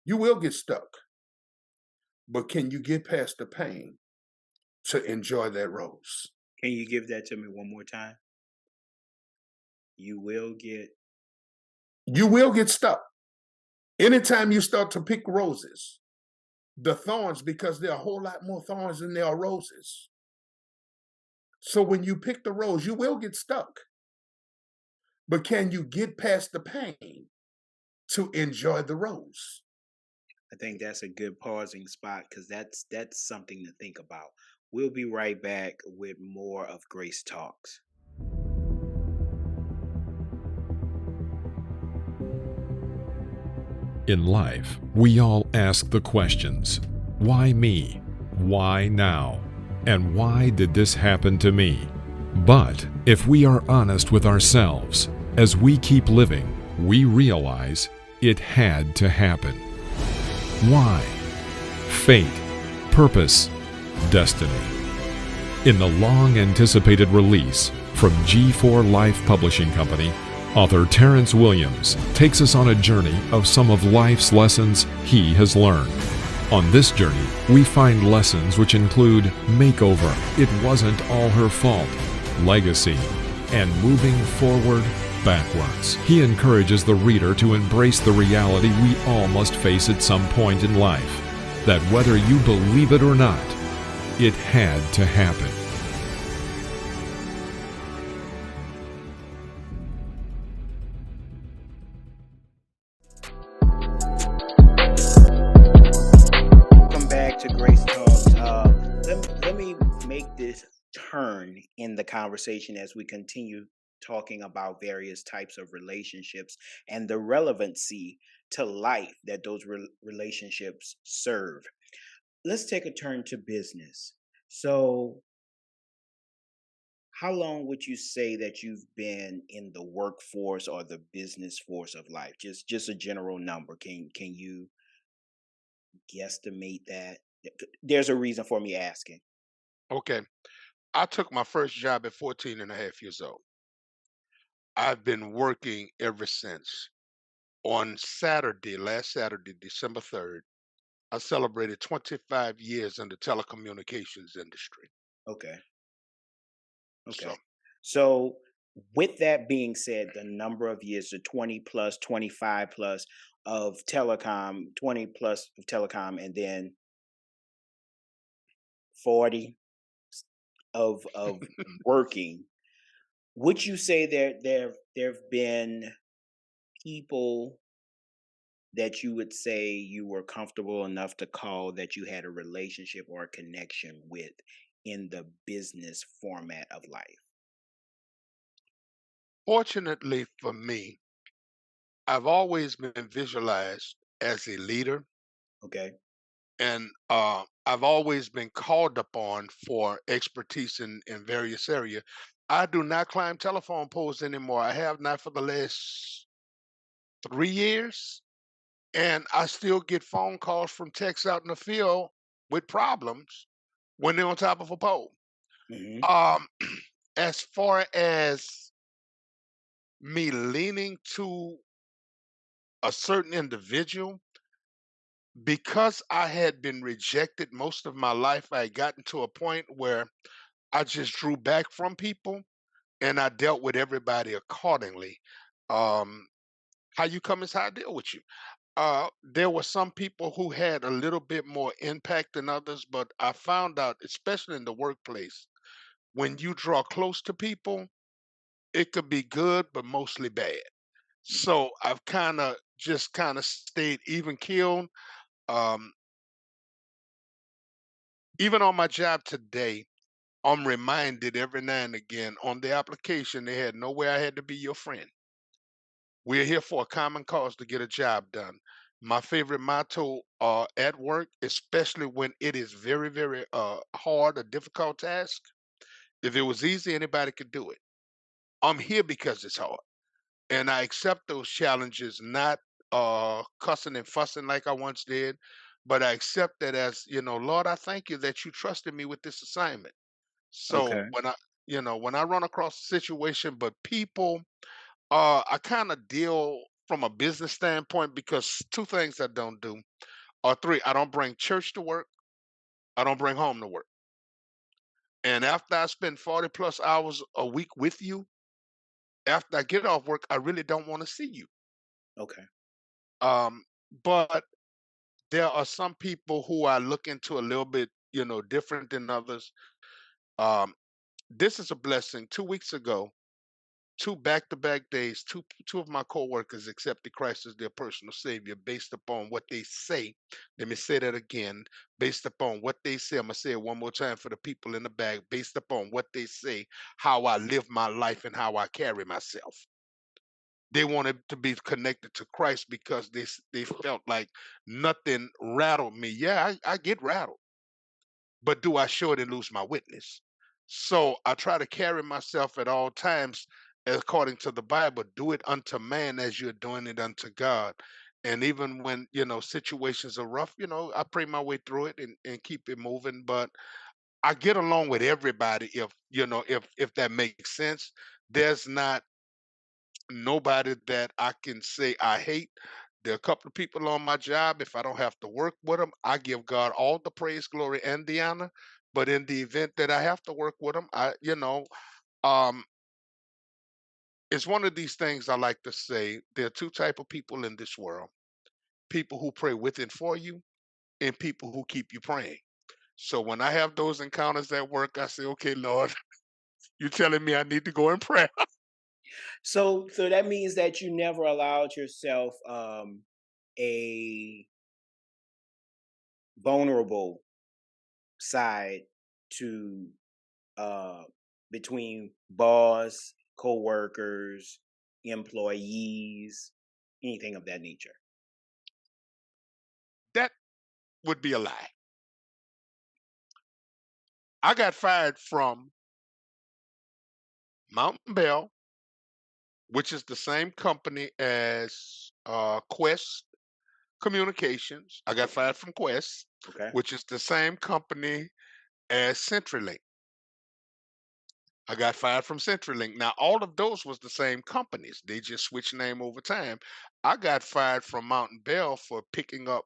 You will get stuck. But can you get past the pain to enjoy that rose? Can you give that to me one more time? You will get stuck. Anytime you start to pick roses, the thorns, because there are a whole lot more thorns than there are roses. So when you pick the rose, you will get stuck. But can you get past the pain to enjoy the rose? I think that's a good pausing spot because that's something to think about. We'll be right back with more of Grace Talks. In life, we all ask the questions, why me? Why now? And why did this happen to me? But if we are honest with ourselves, as we keep living, we realize it had to happen. Why? Fate, purpose, destiny. In the long-anticipated release from G4 Life Publishing Company, author Terrence Williams takes us on a journey of some of life's lessons he has learned. On this journey, we find lessons which include makeover, it wasn't all her fault, legacy, and moving forward backwards. He encourages the reader to embrace the reality we all must face at some point in life, that whether you believe it or not, it had to happen. Welcome back to Grace Talks. Let me make this turn in the conversation as we continue talking about various types of relationships and the relevancy to life that those relationships serve. Let's take a turn to business. So, how long would you say that you've been in the workforce or the business force of life? Just a general number. Can you guesstimate that? There's a reason for me asking. Okay. I took my first job at 14 and a half years old. I've been working ever since. On Saturday, last Saturday, December 3rd, I celebrated 25 years in the telecommunications industry. Okay. So Okay. So, with that being said, the number of years, the 20 plus, 25 plus of telecom, 20 plus of telecom, and then 40 of working, would you say there have been people that you would say you were comfortable enough to call that you had a relationship or a connection with in the business format of life? fortunately for me, I've always been visualized as a leader, Okay. and I've always been called upon for expertise in various areas. I do not climb telephone poles anymore. I have not for the last 3 years, and I still get phone calls from techs out in the field with problems when they're on top of a pole. Hmm. Um, as far as me leaning to a certain individual, because I had been rejected most of my life, I had gotten to a point where I just drew back from people and I dealt with everybody accordingly. Um, how you come is how I deal with you. There were some people who had a little bit more impact than others, but I found out, especially in the workplace, when you draw close to people, it could be good, but mostly bad. So I've kind of stayed even keeled. Um, even on my job today, I'm reminded every now and again on the application they had nowhere I had to be your friend. We're here for a common cause to get a job done. My favorite motto at work, especially when it is very, very hard, a difficult task, if it was easy, anybody could do it. I'm here because it's hard. And I accept those challenges, not cussing and fussing like I once did, but I accept that as, Lord, I thank you that you trusted me with this assignment. So Okay. when I run across a situation, but people, I kind of deal from a business standpoint because two things I don't do, or three, I don't bring church to work, I don't bring home to work. And after I spend 40 plus hours a week with you, after I get off work, I really don't want to see you. Okay. Um, but there are some people who I look into a little bit, different than others. Um, this is a blessing. 2 weeks ago, two back-to-back days, two of my coworkers accepted Christ as their personal savior based upon what they say. Let me say that again. Based upon what they say, I'm gonna say it one more time for the people in the back. Based upon what they say, how I live my life and how I carry myself. They wanted to be connected to Christ because they felt like nothing rattled me. Yeah, I get rattled, but do I show it and lose my witness? So I try to carry myself at all times according to the Bible. Do it unto man as you're doing it unto God. And even when situations are rough, I pray my way through it and keep it moving. But I get along with everybody if that makes sense. There's not nobody that I can say I hate. There are a couple of people on my job. If I don't have to work with them, I give God all the praise, glory, and the honor. But in the event that I have to work with them, um, it's one of these things I like to say. There are two type of people in this world: people who pray with and for you, and people who keep you praying. So when I have those encounters at work, I say, "Okay, Lord, you're telling me I need to go and pray." So that means that you never allowed yourself a vulnerable side to between boss, co-workers, employees, anything of that nature? That would be a lie. I got fired from Mountain Bell, which is the same company as Quest Communications. I got fired from Quest, Okay. which is the same company as CenturyLink. I got fired from CenturyLink. Now, all of those was the same companies. They just switched name over time. I got fired from Mountain Bell for picking up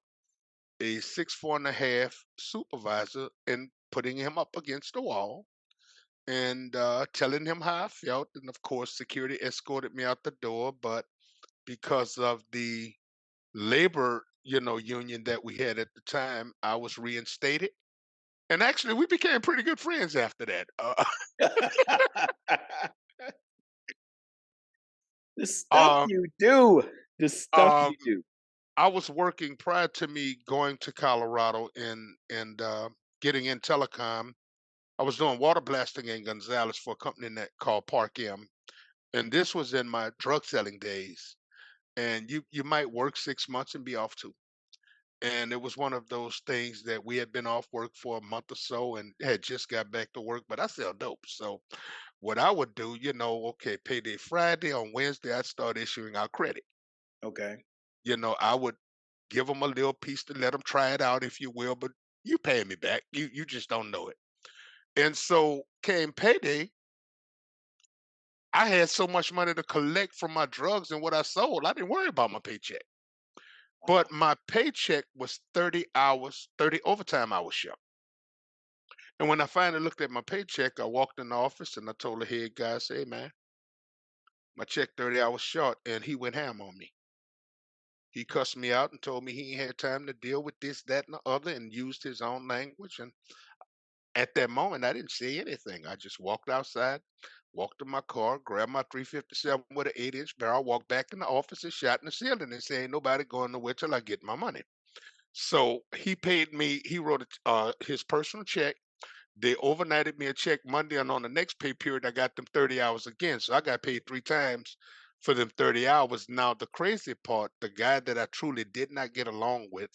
a 6'4.5" supervisor and putting him up against the wall and telling him how I felt. And of course, security escorted me out the door. But because of the labor, union that we had at the time, I was reinstated. And actually, we became pretty good friends after that. The stuff um, you do. The stuff um, you do. I was working prior to me going to Colorado and getting in telecom. I was doing water blasting in Gonzales for a company called Park M, and this was in my drug selling days. And you might work 6 months and be off too. And it was one of those things that we had been off work for a month or so and had just got back to work. But I sell dope, so what I would do, okay, payday Friday, on Wednesday, I'd start issuing out credit. Okay. I would give them a little piece to let them try it out, if you will, but you paying me back. You just don't know it. And so came payday, I had so much money to collect from my drugs and what I sold, I didn't worry about my paycheck. But my paycheck was 30 hours, 30 overtime hours short. And when I finally looked at my paycheck, I walked in the office and I told the head guy, I said, "Hey man, my check 30 hours short," and he went ham on me. He cussed me out and told me he ain't had time to deal with this, that, and the other, and used his own language. And at that moment, I didn't say anything. I just walked outside, walked to my car, grabbed my 357 with an 8-inch barrel, walked back in the office and shot in the ceiling and said, "Ain't nobody going nowhere till I get my money." So he paid me, he wrote his personal check. They overnighted me a check Monday, and on the next pay period, I got them 30 hours again. So I got paid 3 times for them 30 hours. Now, the crazy part, the guy that I truly did not get along with,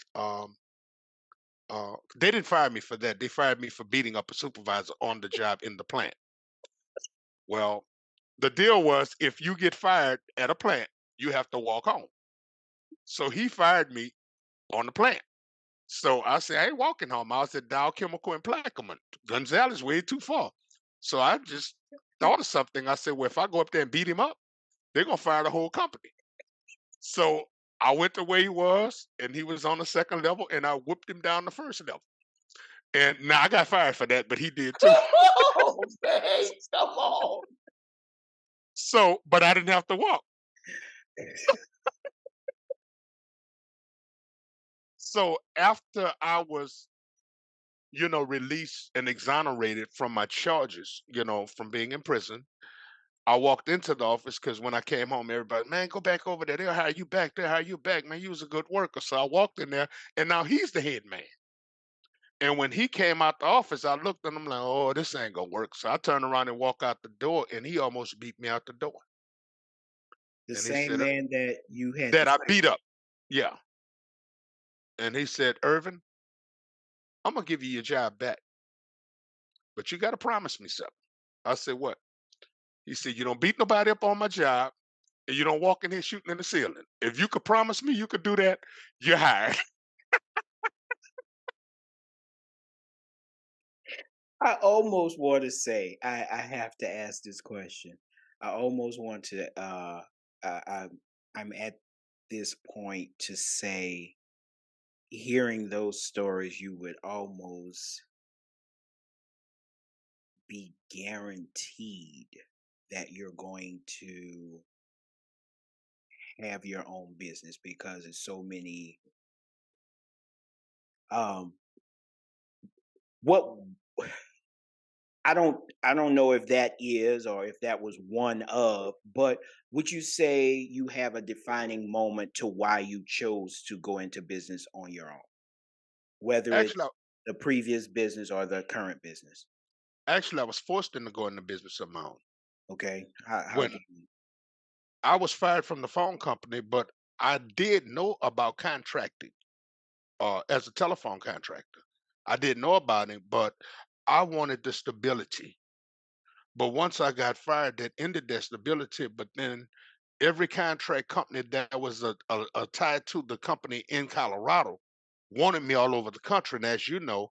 they didn't fire me for that. They fired me for beating up a supervisor on the job in the plant. Well, the deal was if you get fired at a plant, you have to walk home. So he fired me on the plant. So I said, I ain't walking home. I was at Dow Chemical and Plaquemine. Gonzales way too far. So I just thought of something. I said, well, if I go up there and beat him up, they're gonna fire the whole company. So I went to where he was, and he was on the second level, and I whipped him down the first level. And now I got fired for that, but he did too. Oh, man, come on. So, but I didn't have to walk. So after I was, released and exonerated from my charges, from being in prison, I walked into the office because when I came home, everybody, man, go back over there. They'll hire you back. They'll hire you back. Man, you was a good worker. So I walked in there, and now he's the head man. And when he came out the office, I looked at him like, oh, this ain't gonna work. So I turned around and walked out the door, and he almost beat me out the door. The And he same said, man that you had to that I fight. beat up. Yeah. And he said, Irvin, I'm gonna give you your job back, but you gotta promise me something. I said, what? He said, you don't beat nobody up on my job, and you don't walk in here shooting in the ceiling. If you could promise me you could do that, you're hired. I almost want to say, I have to ask this question. I almost want to, I, I'm at this point to say, hearing those stories, you would almost be guaranteed that you're going to have your own business because it's so many. Um, what I don't know if that is or if that was one of, but would you say you have a defining moment to why you chose to go into business on your own, whether Actually, it's the previous business or the current business? Actually, I was forced into going into business of my own. Okay. How When do you? I was fired from the phone company, but I did know about contracting as a telephone contractor. I didn't know about it, but I wanted the stability. But once I got fired, that ended that stability. But then every contract company that was tied to the company in Colorado wanted me all over the country. And as you know,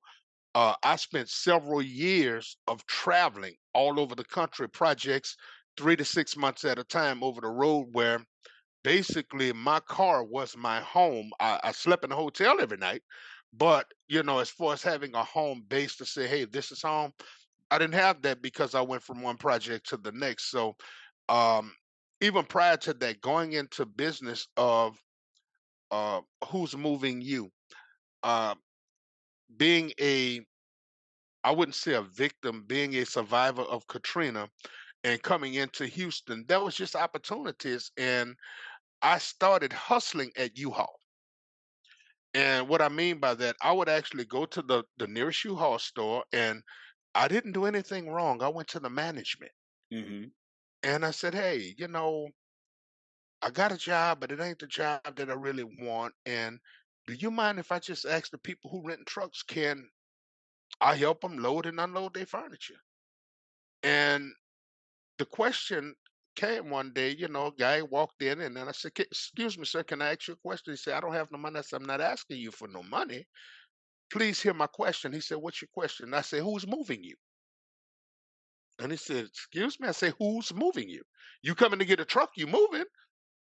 I spent several years of traveling all over the country, projects 3 to 6 months at a time over the road, where basically my car was my home. I slept in a hotel every night, but as far as having a home base to say, hey, this is home, I didn't have that because I went from one project to the next. So um, even prior to that, going into business of who's moving you, uh, being I wouldn't say a victim, being a survivor of Katrina and coming into Houston, there was just opportunities. And I started hustling at U-Haul. And what I mean by that, I would actually go to the nearest U-Haul store, and I didn't do anything wrong. I went to the management Hmm. and I said, hey, I got a job, but it ain't the job that I really want. And do you mind if I just ask the people who rent trucks, can I help them load and unload their furniture? And the question came one day, a guy walked in, and then I said, excuse me, sir, can I ask you a question? He said, I don't have no money. I said, I'm not asking you for no money. Please hear my question. He said, what's your question? And I said, who's moving you? And he said, excuse me. I said, who's moving you? You coming to get a truck, you moving.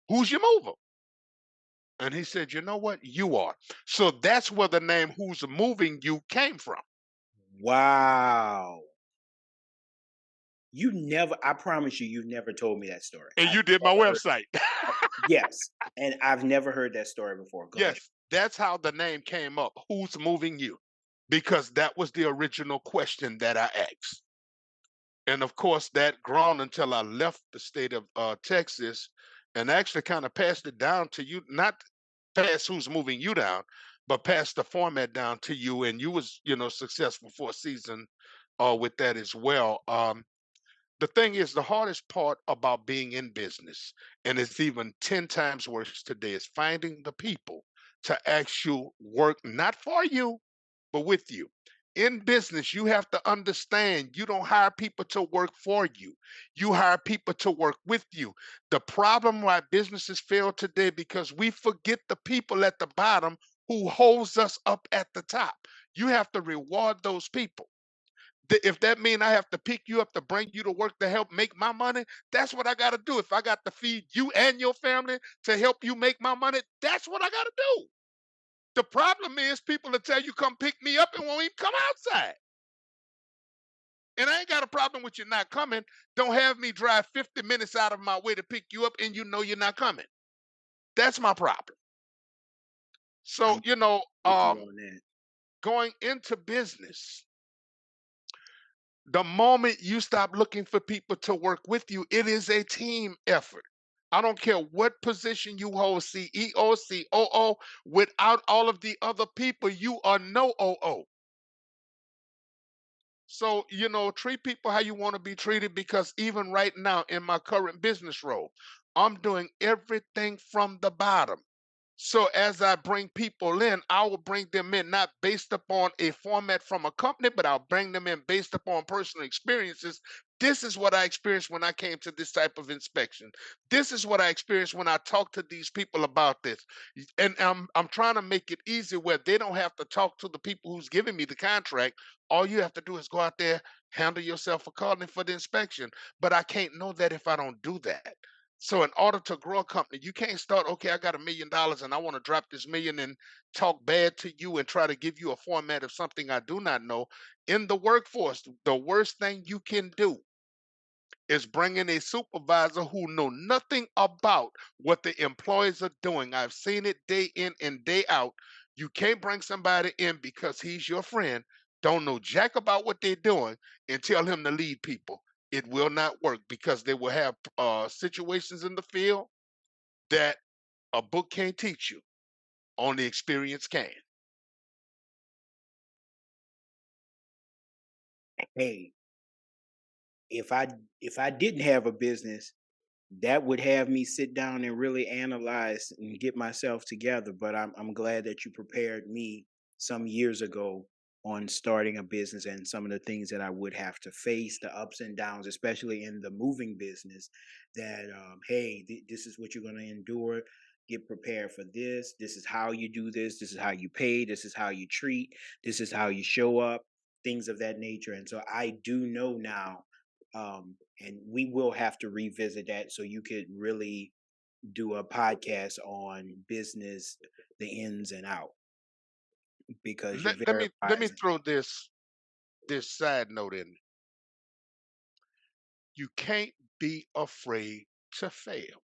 Who's your mover? And he said, you know what? You are. So that's where the name Who's Moving You came from. Wow. I promise you, you've never told me that story. And I've you did my never heard. website. Yes. And I've never heard that story before. Go ahead. Yes, that's how the name came up. Who's moving you? Because that was the original question that I asked. And of course, that grown until I left the state of Texas and actually kind of passed it down to you, not pass who's moving you down, but pass the format down to you. And you was, successful for a season with that as well. The thing is, the hardest part about being in business, and it's even 10 times worse today, is finding the people to actually work not for you, but with you. In business, you have to understand you don't hire people to work for you. You hire people to work with you. The problem why businesses fail today because we forget the people at the bottom who holds us up at the top. You have to reward those people. If that means I have to pick you up to bring you to work to help make my money, that's what I got to do. If I got to feed you and your family to help you make my money, that's what I got to do. The problem is people will tell you come pick me up and won't even come outside. And I ain't got a problem with you not coming. Don't have me drive 50 minutes out of my way to pick you up and you know you're not coming. That's my problem. So, I'm with you on that. going into business, the moment you stop looking for people to work with you, it is a team effort. I don't care what position you hold, CEO, COO, without all of the other people, you are no OO. So, treat people how you want to be treated because even right now in my current business role, I'm doing everything from the bottom. So as I bring people in, I will bring them in not based upon a format from a company, but I'll bring them in based upon personal experiences. This is what I experienced when I came to this type of inspection. This is what I experienced when I talked to these people about this. And I'm trying to make it easy where they don't have to talk to the people who's giving me the contract. All you have to do is go out there, handle yourself accordingly for the inspection. But I can't know that if I don't do that. So in order to grow a company, you can't start, okay, I got $1 million and I want to drop this million and talk bad to you and try to give you a format of something I do not know. In the workforce, the worst thing you can do is bring in a supervisor who know nothing about what the employees are doing. I've seen it day in and day out. You can't bring somebody in because he's your friend, don't know jack about what they're doing, and tell him to lead people. It will not work because they will have situations in the field that a book can't teach you. Only experience can. Hey, if I didn't have a business, that would have me sit down and really analyze and get myself together. But I'm glad that you prepared me some years ago on starting a business and some of the things that I would have to face, the ups and downs, especially in the moving business. That hey, this is what you're going to endure. Get prepared for this. This is how you do this. This is how you pay. This is how you treat. This is how you show up. Things of that nature. And so I do know now, and we will have to revisit that so you could really do a podcast on business, the ins and out, because you're Let very me wise. throw this side note in. You can't be afraid to fail.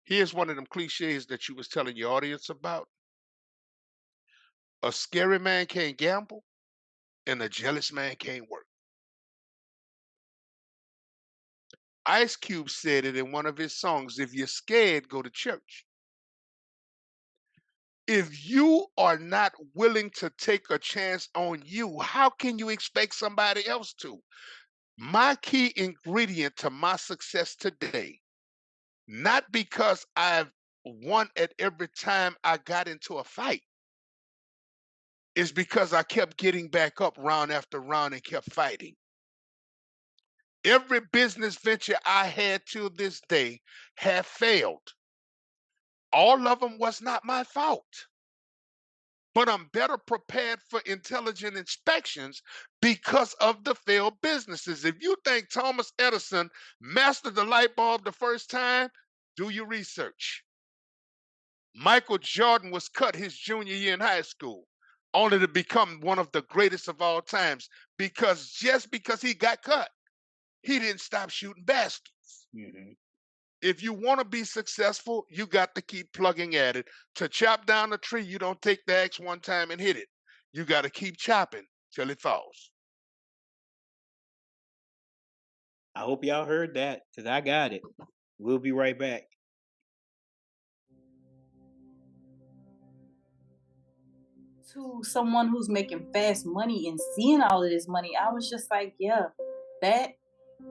Here's one of them cliches that you was telling your audience about. A scary man can't gamble, and a jealous man can't work. Ice Cube said it in one of his songs, if you're scared, go to church. If you are not willing to take a chance on you, how can you expect somebody else to? My key ingredient to my success today, not because I've won at every time I got into a fight, is because I kept getting back up round after round and kept fighting. Every business venture I had till this day have failed. All of them was not my fault. But I'm better prepared for intelligent inspections because of the failed businesses. If you think Thomas Edison mastered the light bulb the first time, do your research. Michael Jordan was cut his junior year in high school, only to become one of the greatest of all times, because just because he got cut, he didn't stop shooting baskets. Mhm. If you want to be successful, you got to keep plugging at it. To chop down a tree, you don't take the axe one time and hit it. You got to keep chopping till it falls. I hope y'all heard that, because I got it. We'll be right back. To someone who's making fast money and seeing all of this money, I was just like, yeah, that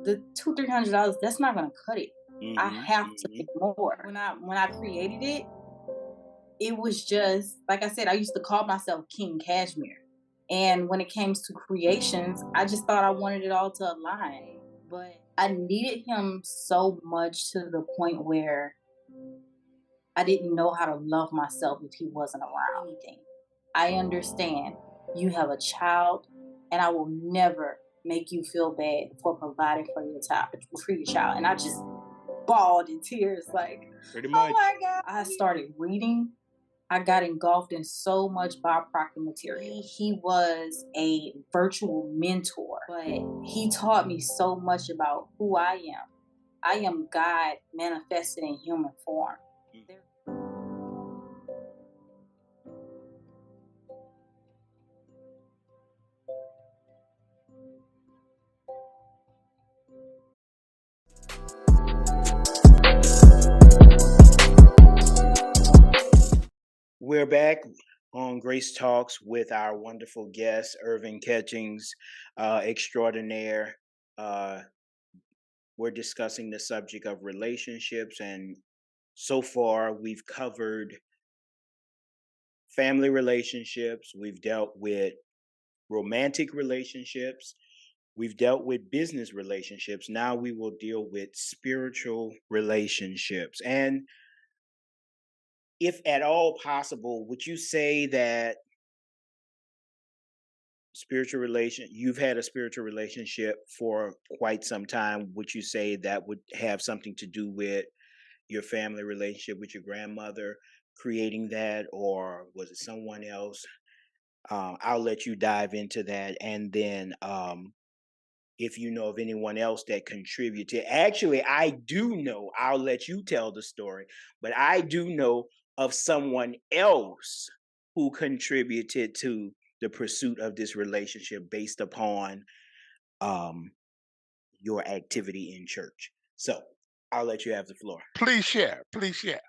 the $200-300, that's not gonna cut it. I have to make more. When I created it, it was just like I said, I used to call myself King Cashmere. And when it came to creations, I just thought I wanted it all to align. But I needed him so much to the point where I didn't know how to love myself if he wasn't around. Anything. I understand you have a child, and I will never make you feel bad for providing for your child. And I just bawled in tears, like, Pretty much. oh my God. I started reading. I got engulfed in so much Bob Proctor material. He was a virtual mentor, but he taught me so much about who I am. I am God manifested in human form. We're back on Grace Talks with our wonderful guest, Hervin Catchings, extraordinaire. We're discussing the subject of relationships, and so far we've covered family relationships, we've dealt with romantic relationships, we've dealt with business relationships. Now we will deal with spiritual relationships. And if at all possible, would you say that you've had a spiritual relationship for quite some time? Would you say that would have something to do with your family relationship with your grandmother creating that, or was it someone else? I'll let you dive into that, and then if you know of anyone else that contributed. Actually, I do know. I'll let you tell the story, but I do know of someone else who contributed to the pursuit of this relationship based upon your activity in church. So I'll let you have the floor. Please share. Please share.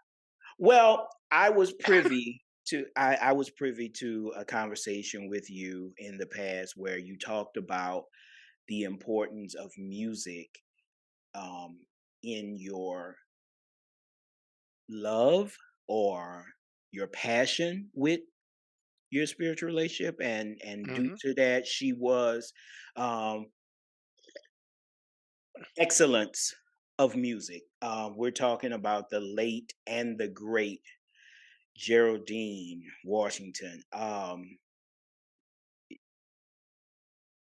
Well, I was privy to a conversation with you in the past where you talked about the importance of music in your love or your passion with your spiritual relationship, and due to that, she was excellence of music. We're talking about the late and the great Geraldine Washington. I'm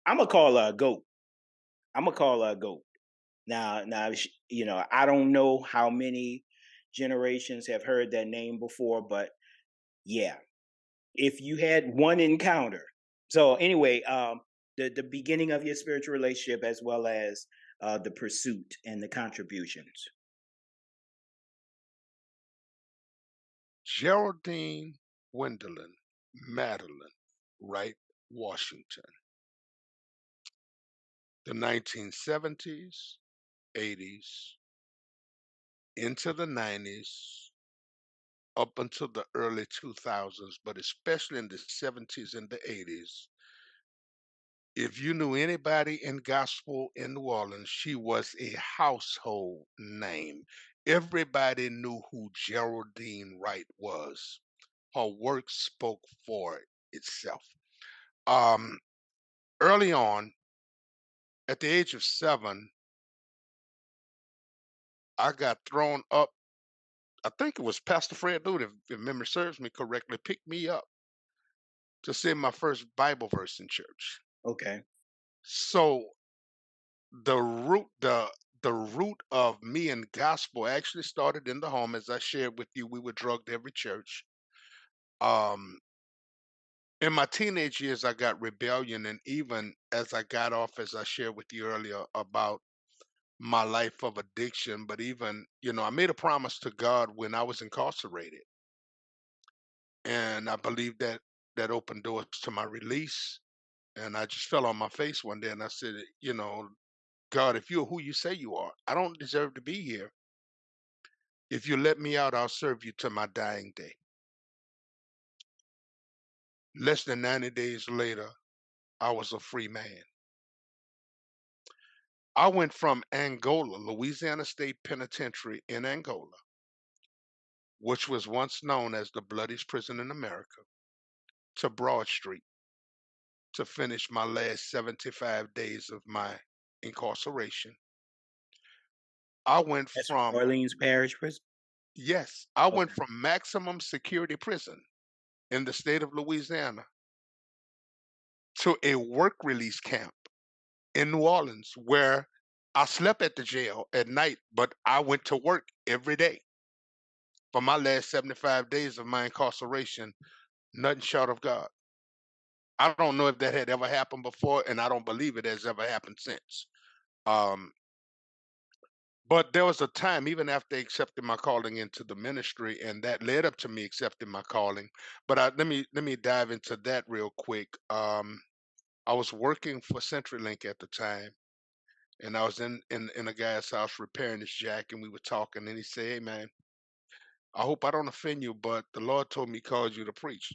gonna call her a goat. I'm gonna call her a goat. Now, you know, I don't know how many generations have heard that name before, but yeah, if you had one encounter. So anyway, the beginning of your spiritual relationship, as well as the pursuit and the contributions. Geraldine Gwendolyn Madeline Wright Washington. The 1970s, 80s, into the 90s, up until the early 2000s, but especially in the 70s and the 80s. If you knew anybody in gospel in New Orleans, she was a household name. Everybody knew who Geraldine Wright was. Her work spoke for itself. Early on, at the age of 7, I got thrown up. I think it was Pastor Fred Lude, if memory serves me correctly, picked me up to say my first Bible verse in church. Okay. So the root of me and gospel actually started in the home. As I shared with you, we were drugged every church. In my teenage years, I got rebellion, and even as I got off, as I shared with you earlier about my life of addiction, but even, you know, I made a promise to God when I was incarcerated. And I believe that that opened doors to my release. And I just fell on my face one day and I said, you know, God, if you're who you say you are, I don't deserve to be here. If you let me out, I'll serve you to my dying day. Less than 90 days later, I was a free man. I went from Angola, Louisiana State Penitentiary in Angola, which was once known as the bloodiest prison in America, to Broad Street to finish my last 75 days of my incarceration. I went That's from, Orleans Parish Prison. yes, I went Okay. from maximum security prison in the state of Louisiana to a work release camp in New Orleans where I slept at the jail at night, but I went to work every day. For my last 75 days of my incarceration, nothing short of God. I don't know if that had ever happened before, and I don't believe it has ever happened since. Um, but there was a time, even after accepting my calling into the ministry, and that led up to me accepting my calling. But let me dive into that real quick. I was working for CenturyLink at the time, and I was in a guy's house repairing his jack, and we were talking, and he said, "Hey man, I hope I don't offend you, but the Lord told me he called you to preach."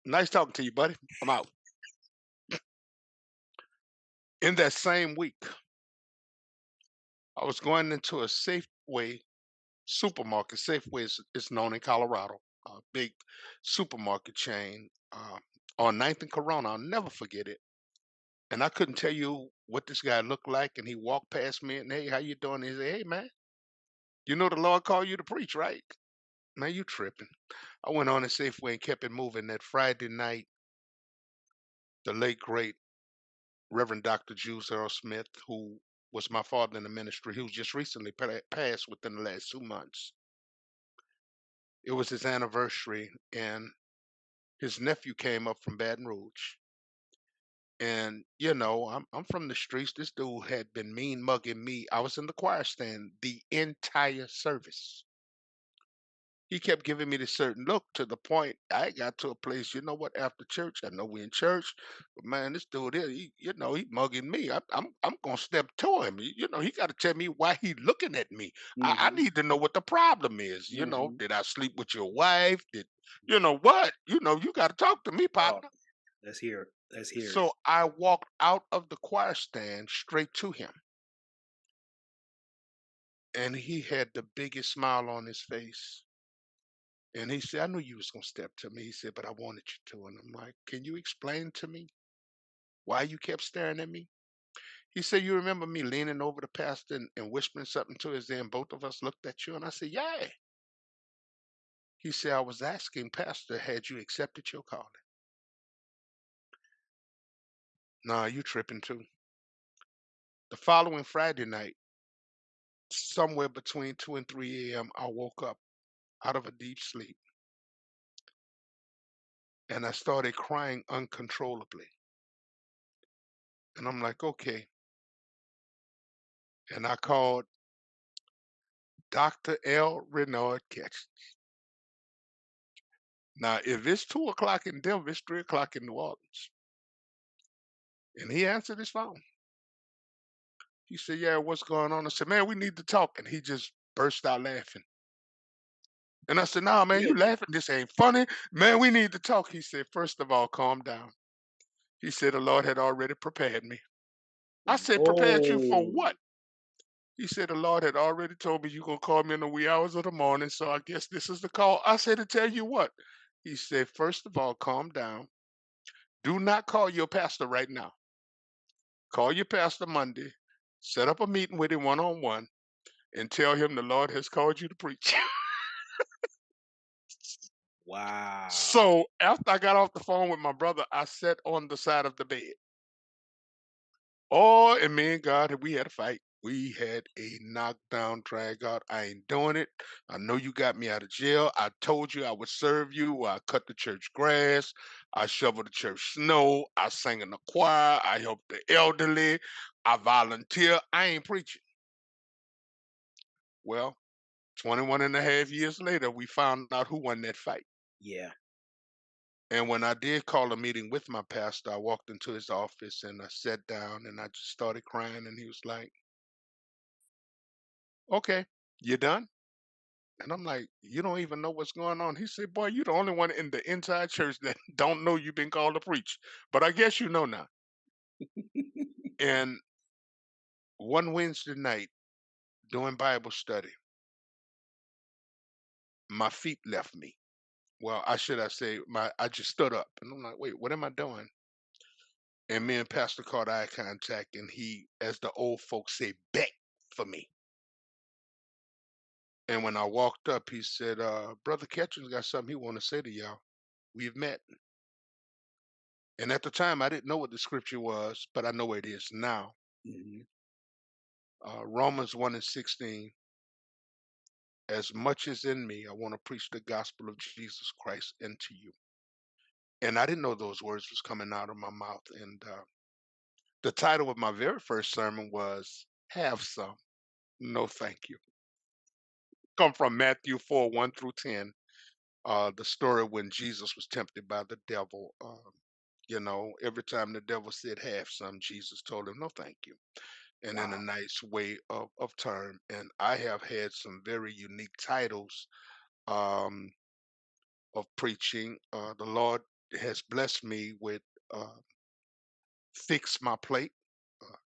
Nice talking to you, buddy. I'm out. In that same week, I was going into a Safeway supermarket. Safeway is known in Colorado, a big supermarket chain on 9th and Corona. I'll never forget it. And I couldn't tell you what this guy looked like. And he walked past me and, "Hey, how you doing?" He said, "Hey, man, you know the Lord called you to preach, right?" Man, you tripping. I went on in Safeway and kept it moving. That Friday night, the late, great Reverend Dr. Jules Earl Smith, who was my father in the ministry, who just recently passed within the last 2 months. It was his anniversary, and his nephew came up from Baton Rouge. And you know, I'm from the streets. This dude had been mean mugging me. I was in the choir stand the entire service. He kept giving me this certain look to the point I got to a place, you know what, after church, I know we in church, but man, this dude here, he mugging me. I'm gonna step to him. He gotta tell me why he looking at me. I Mm-hmm. need to know what the problem is. Mm-hmm. Did I sleep with your wife? Did you know what? You gotta talk to me, Oh, partner. let's hear it. Let's hear it. So I walked out of the choir stand straight to him. And he had the biggest smile on his face. And he said, I knew you was going to step to me. He said, but I wanted you to. And I'm like, can you explain to me why you kept staring at me? He said, you remember me leaning over the pastor and whispering something to his ear, and both of us looked at you? And I said, yeah. He said, I was asking Pastor, had you accepted your calling? Nah, you tripping too. The following Friday night, somewhere between 2 and 3 a.m., I woke up out of a deep sleep. And I started crying uncontrollably. And I'm like, okay. And I called Dr. L. Renard Catchings. Now, if it's 2 o'clock in Denver, it's 3 o'clock in New Orleans. And he answered his phone. He said, yeah, what's going on? I said, man, we need to talk. And he just burst out laughing. And I said, nah, man, you laughing? This ain't funny. Man, we need to talk. He said, first of all, calm down. He said, the Lord had already prepared me. I said, prepared you for what? He said, the Lord had already told me you're going to call me in the wee hours of the morning, so I guess this is the call. I said, to tell you what? He said, first of all, calm down. Do not call your pastor right now. Call your pastor Monday. Set up a meeting with him one-on-one and tell him the Lord has called you to preach. Wow. So after I got off the phone with my brother, I sat on the side of the bed. Oh, and me and God, we had a fight. We had a knockdown, drag out. I ain't doing it. I know you got me out of jail. I told you I would serve you. I cut the church grass. I shoveled the church snow. I sang in the choir. I helped the elderly. I volunteer. I ain't preaching. Well, 21 and a half years later, we found out who won that fight. Yeah. And when I did call a meeting with my pastor, I walked into his office and I sat down and I just started crying. And he was like, okay, you done? And I'm like, you don't even know what's going on. He said, boy, you're the only one in the entire church that don't know you've been called to preach. But I guess you know now. And one Wednesday night doing Bible study, my feet left me. Well, I say I just stood up and I'm like, wait, what am I doing? And me and Pastor caught eye contact and he, as the old folks say, begged for me. And when I walked up, he said, Brother Catchings got something he want to say to y'all. We've met. And at the time, I didn't know what the scripture was, but I know where it is now. Mm-hmm. Romans 1 and 16. As much as in me, I want to preach the gospel of Jesus Christ into you. And I didn't know those words was coming out of my mouth. And the title of my very first sermon was Have Some. No, thank you. Come from Matthew 4, 1 through 10. The story when Jesus was tempted by the devil. You know, every time the devil said have some, Jesus told him, no, thank you. And in a nice way of term. And I have had some very unique titles of preaching. The Lord has blessed me with Fix My Plate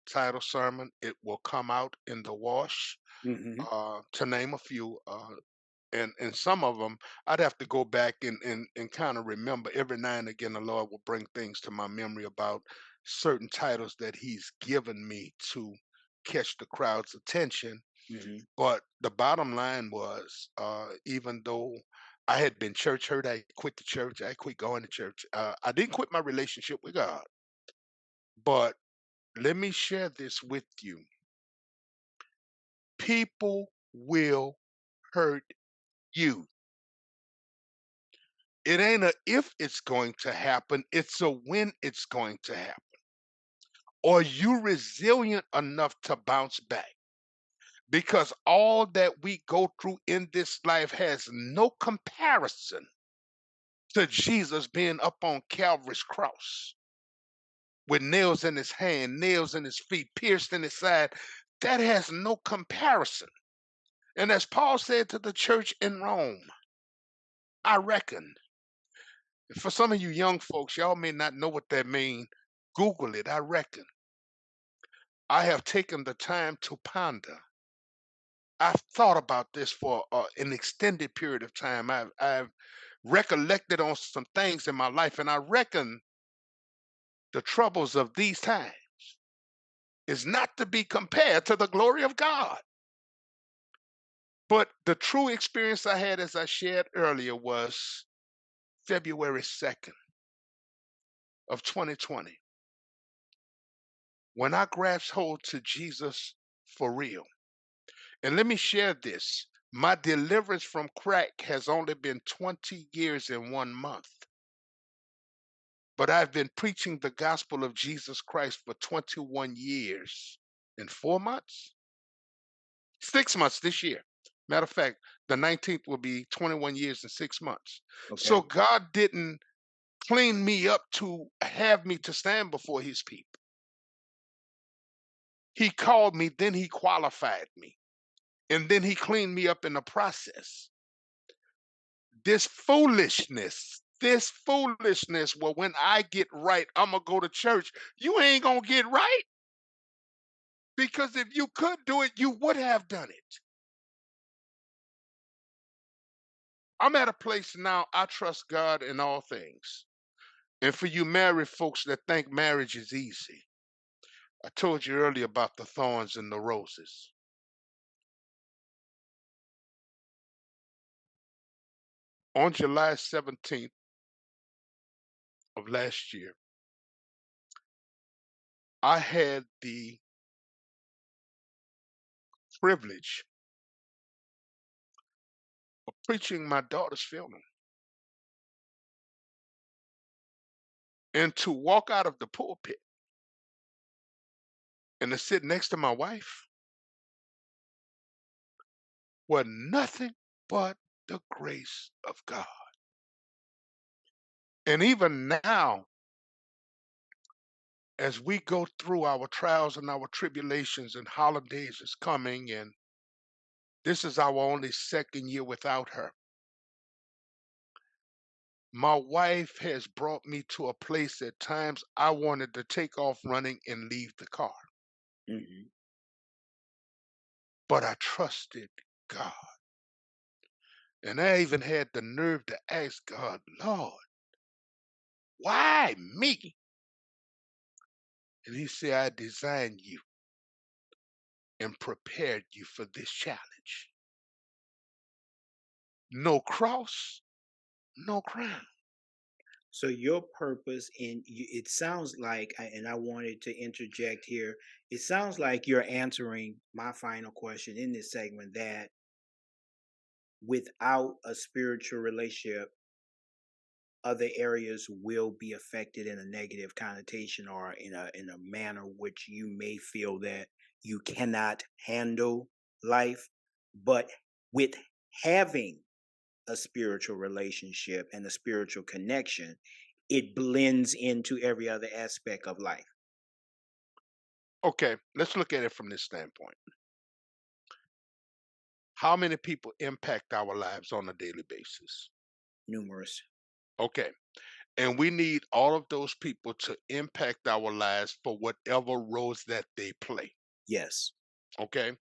title sermon. It will come out in the wash, to name a few. And some of them I'd have to go back and kind of remember. Every now and again the Lord will bring things to my memory about certain titles that he's given me to catch the crowd's attention. But the bottom line was, even though I had been church hurt, I quit the church, I quit going to church. I didn't quit my relationship with God. But let me share this with you. People will hurt you. It ain't a if it's going to happen, it's a when it's going to happen. Are you resilient enough to bounce back? Because all that we go through in this life has no comparison to Jesus being up on Calvary's cross with nails in his hand, nails in his feet, pierced in his side. That has no comparison. And as Paul said to the church in Rome, I reckon For some of you young folks, y'all may not know what that means. Google it, I reckon. I have taken the time to ponder. I've thought about this for an extended period of time. I've recollected on some things in my life, and I reckon the troubles of these times is not to be compared to the glory of God. But the true experience I had, as I shared earlier, was February 2nd of 2020, when I grasped hold to Jesus for real. And let me share this. My deliverance from crack has only been 20 years and 1 month. But I've been preaching the gospel of Jesus Christ for 21 years and 4 months, 6 months this year. Matter of fact, the 19th will be 21 years and 6 months. Okay. So God didn't clean me up to have me to stand before his people. He called me, then he qualified me, and then he cleaned me up in the process. This foolishness, well, when I get right, I'm going to go to church. You ain't going to get right. Because if you could do it, you would have done it. I'm at a place now, I trust God in all things. And for you married folks that think marriage is easy, I told you earlier about the thorns and the roses. On July 17th of last year, I had the privilege of preaching my daughter's funeral. And to walk out of the pulpit and to sit next to my wife was nothing but the grace of God. And even now, as we go through our trials and our tribulations, and holidays is coming, and this is our only second year without her, my wife has brought me to a place at times I wanted to take off running and leave the car. Mm-hmm. But I trusted God. And I even had the nerve to ask God, Lord, why me? And he said, I designed you and prepared you for this challenge. No cross, no crown. So your purpose it sounds like, and I wanted to interject here, it sounds like you're answering my final question in this segment, that without a spiritual relationship, other areas will be affected in a negative connotation, or in a manner which you may feel that you cannot handle life. But with having a spiritual relationship and a spiritual connection, it blends into every other aspect of life. Okay, let's look at it from this standpoint. How many people impact our lives on a daily basis? Numerous. Okay. And we need all of those people to impact our lives for whatever roles that they play. Yes. Okay.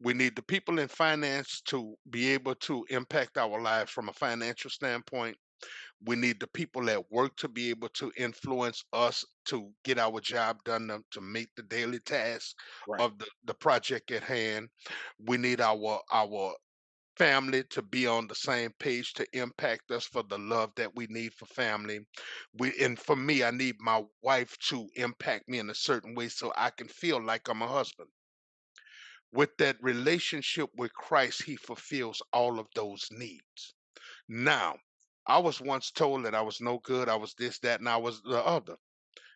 We need the people in finance to be able to impact our lives from a financial standpoint. We need the people at work to be able to influence us to get our job done, to meet the daily tasks Right. of the project at hand. We need our family to be on the same page to impact us for the love that we need for family. And for me, I need my wife to impact me in a certain way so I can feel like I'm a husband. With that relationship with Christ, he fulfills all of those needs. Now, I was once told that I was no good, I was this, that, and I was the other.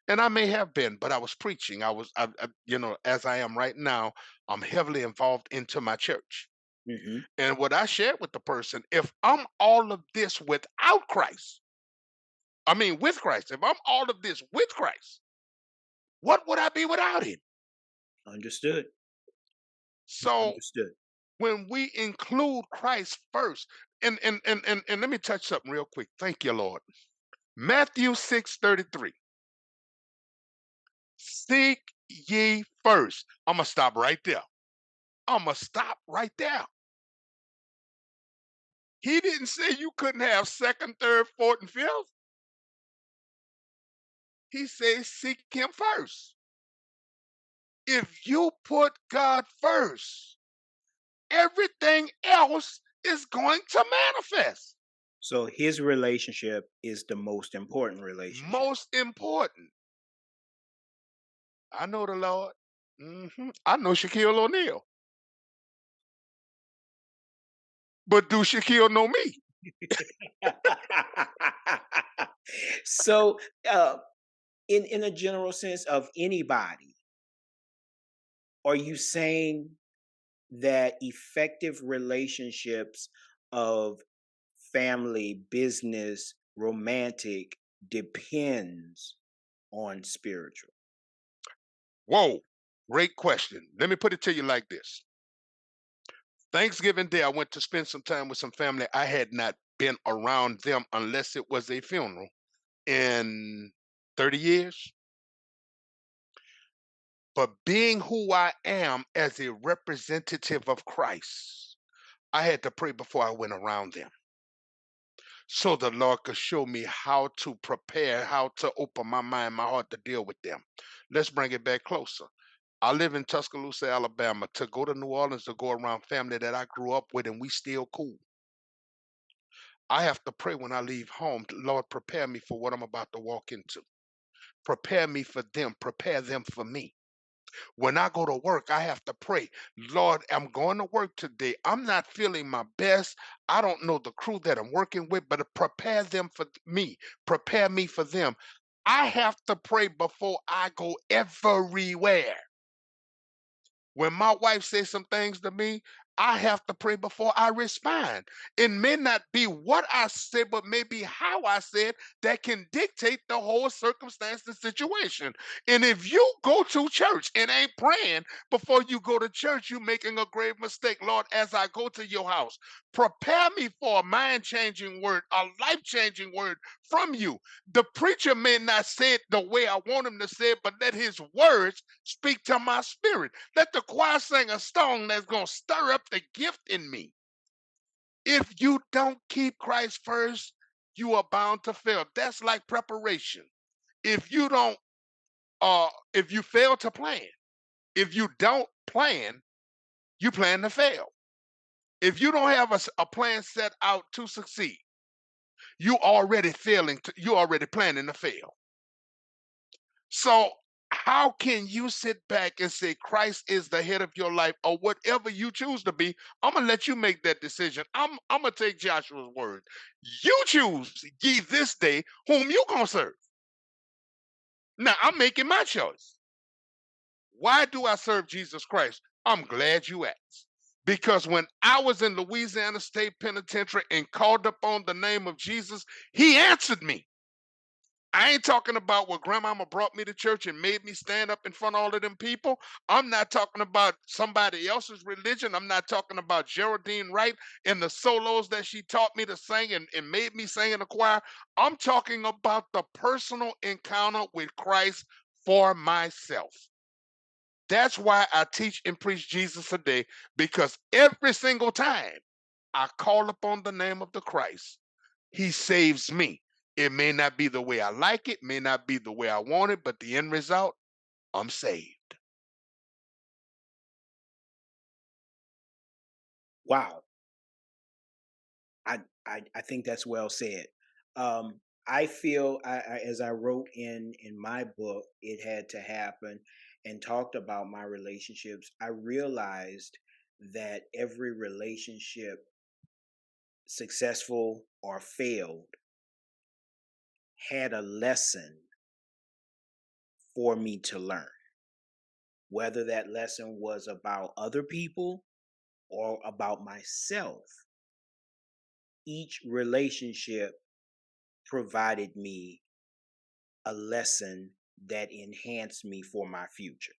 And I may have been, but I was preaching. As I am right now, I'm heavily involved into my church. Mm-hmm. And what I shared with the person, if I'm all of this without Christ, with Christ, if I'm all of this with Christ, what would I be without him? Understood. So Understood. when we include Christ first, and let me touch something real quick. Thank you, Lord. Matthew 6:33. Seek ye first. I'm going to stop right there. I'm going to stop right there. He didn't say you couldn't have second, third, fourth, and fifth. He says seek him first. If you put God first, everything else is going to manifest. So his relationship is the most important relationship. Most important. I know the Lord. I know Shaquille O'Neal. But do Shaquille know me? So, in a general sense of anybody, are you saying that effective relationships of family, business, romantic depends on spiritual? Whoa, great question. Let me put it to you like this. Thanksgiving Day, I went to spend some time with some family. I had not been around them unless it was a funeral in 30 years. But being who I am as a representative of Christ, I had to pray before I went around them, so the Lord could show me how to prepare, how to open my mind, my heart to deal with them. Let's bring it back closer. I live in Tuscaloosa, Alabama. To go to New Orleans to go around family that I grew up with and we still cool, I have to pray when I leave home. Lord, prepare me for what I'm about to walk into. Prepare me for them. Prepare them for me. When I go to work, I have to pray, Lord, I'm going to work today. I'm not feeling my best. I don't know the crew that I'm working with, but prepare them for me. Prepare me for them. I have to pray before I go everywhere. When my wife says some things to me, I have to pray before I respond. It may not be what I say, but maybe how I said that can dictate the whole circumstance and situation. And if you go to church and ain't praying before you go to church, you're making a grave mistake. Lord, as I go to your house, prepare me for a mind-changing word, a life-changing word from you. The preacher may not say it the way I want him to say it, but let his words speak to my spirit. Let the choir sing a song that's going to stir up the gift in me. If you don't keep Christ first, you are bound to fail. That's like preparation. If you don't, if you fail to plan, if you don't plan, you plan to fail. If you don't have a plan set out to succeed, you already failing. You already planning to fail. So how can you sit back and say Christ is the head of your life or whatever you choose to be? I'm gonna let you make that decision. I'm gonna take Joshua's word. You choose ye this day whom you gonna serve. Now I'm making my choice. Why do I serve Jesus Christ? I'm glad you asked. Because when I was in Louisiana State Penitentiary and called upon the name of Jesus, he answered me. I ain't talking about what grandmama brought me to church and made me stand up in front of all of them people. I'm not talking about somebody else's religion. I'm not talking about Geraldine Wright and the solos that she taught me to sing and made me sing in the choir. I'm talking about the personal encounter with Christ for myself. That's why I teach and preach Jesus today, because every single time I call upon the name of the Christ, he saves me. It may not be the way I like it, may not be the way I want it, but the end result, I'm saved. Wow. I think that's well said. I feel as I wrote in my book, It Had to Happen, and talked about my relationships, I realized that every relationship, successful or failed, had a lesson for me to learn. Whether that lesson was about other people or about myself, each relationship provided me a lesson that enhanced me for my future.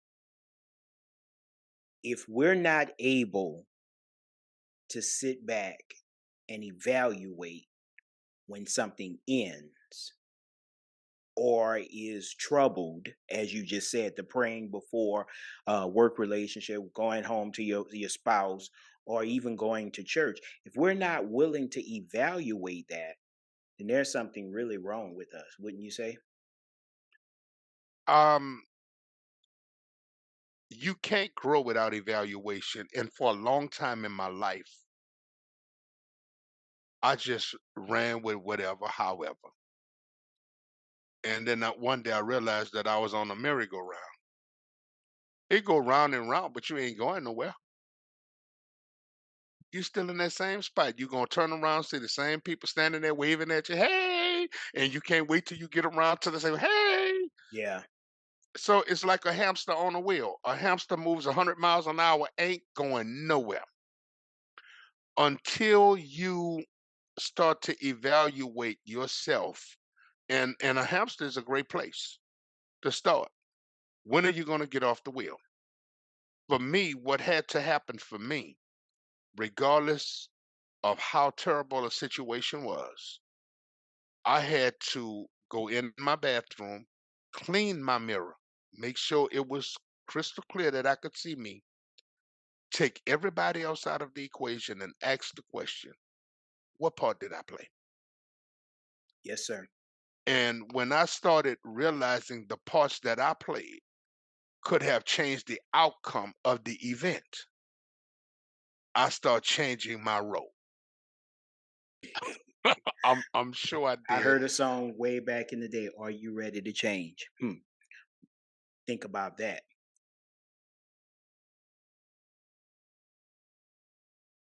If we're not able to sit back and evaluate when something ends, or is troubled, as you just said, the praying before work relationship, going home to your spouse, or even going to church, if we're not willing to evaluate that, then there's something really wrong with us, wouldn't you say? Um, you can't grow without evaluation. And for a long time in my life, I just ran with whatever, however. And then one day I realized that I was on a merry-go-round. It go round and round, but you ain't going nowhere. You still in that same spot. You gonna turn around, see the same people standing there waving at you, hey, and you can't wait till you get around to the same, hey. Yeah. So it's like a hamster on a wheel. A hamster moves 100 miles an hour, ain't going nowhere until you start to evaluate yourself. And a hamster is a great place to start. When are you going to get off the wheel? For me, what had to happen for me, regardless of how terrible a situation was, I had to go in my bathroom, clean my mirror, make sure it was crystal clear that I could see me, take everybody else out of the equation, and ask the question, what part did I play? Yes, sir. And when I started realizing the parts that I played could have changed the outcome of the event, I started changing my role. I'm sure I I did. heard a song way back in the day, Are You Ready to Change? Think about that.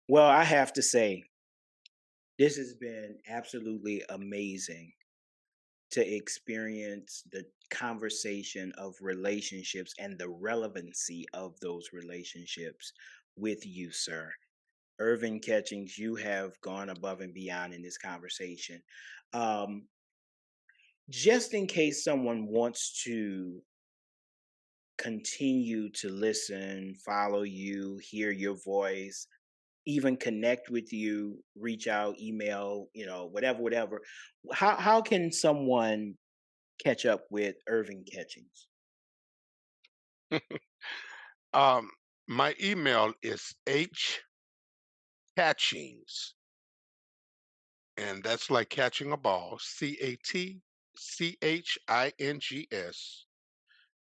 Well, I have to say, this has been absolutely amazing to experience the conversation of relationships and the relevancy of those relationships with you, sir. Hervin Catchings, you have gone above and beyond in this conversation. Um, just in case someone wants to continue to listen, follow you, hear your voice, even connect with you, reach out, email, whatever. How can someone catch up with Hervin Catchings? um, my email is hcatchings, and that's like catching a ball, CATCHINGS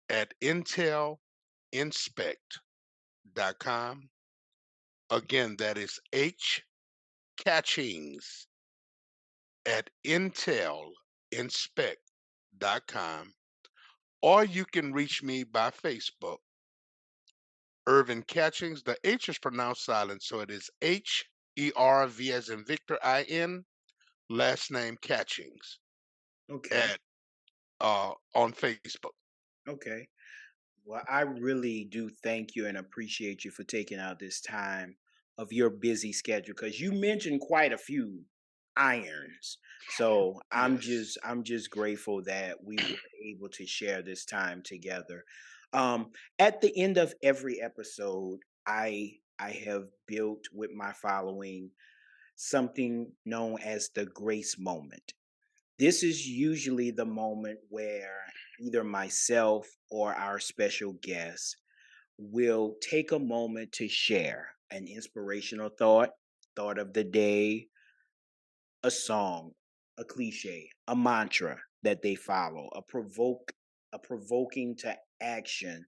at intelinspect.com. Again, that is hcatchings at intelinspect.com. Or you can reach me by Facebook, Hervin Catchings. The H is pronounced silent, so it is HERV as in Victor IN, last name Catchings Okay. at on Facebook. Okay. Well, I really do thank you and appreciate you for taking out this time of your busy schedule because you mentioned quite a few irons. So Yes. I'm just grateful that we were able to share this time together. At the end of every episode, I have built with my following something known as the grace moment. This is usually the moment where either myself or our special guest will take a moment to share an inspirational thought of the day, a song, a cliche, a mantra that they follow, a provoking to action,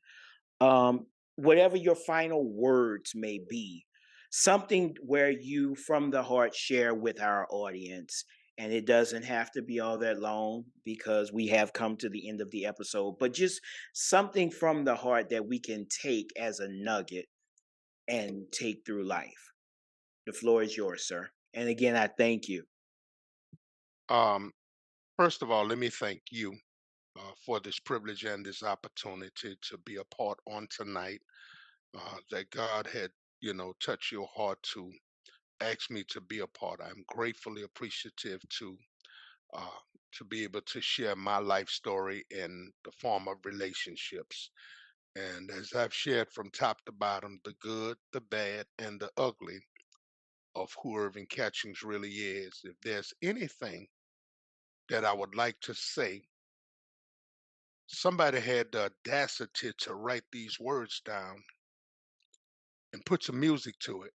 whatever your final words may be, something where you from the heart share with our audience. And it doesn't have to be all that long because we have come to the end of the episode, but just something from the heart that we can take as a nugget and take through life. The floor is yours, sir. And again, I thank you. Um, First of all, let me thank you for this privilege and this opportunity to be a part on tonight. That God had, touched your heart to ask me to be a part. I'm gratefully appreciative uh, to be able to share my life story in the form of relationships. And as I've shared from top to bottom, the good, the bad, and the ugly of who Irving Catchings really is, if there's anything that I would like to say Somebody had the audacity to write these words down and put some music to it.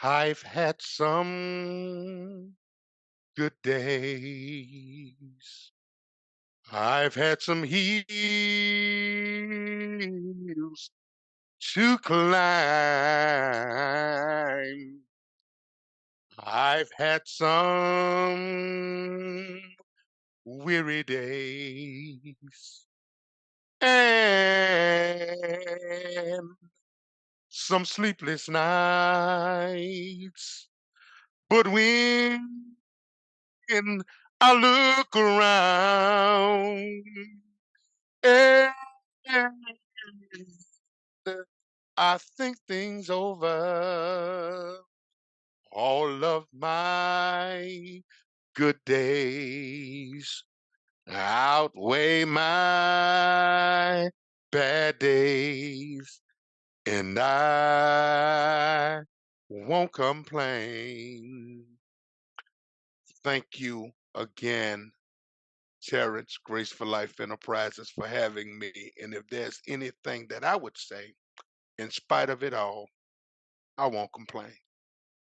I've had some good days. I've had some hills to climb. I've had some weary days and some sleepless nights. But when I look around and I think things over, all of my good days outweigh my bad days, and I won't complain. Thank you again, Terrence, Grace for Life Enterprises, for having me. And if there's anything that I would say, in spite of it all, I won't complain.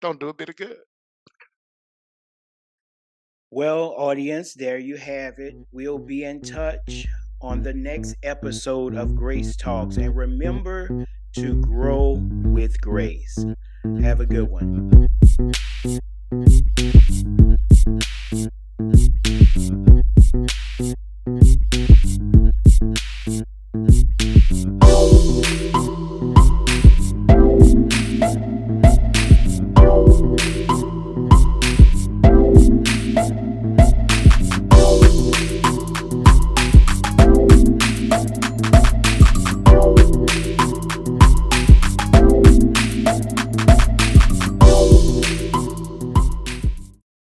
Don't do a bit of good. Well, audience, there you have it. We'll be in touch on the next episode of Grace Talks. And remember to grow with grace. Have a good one.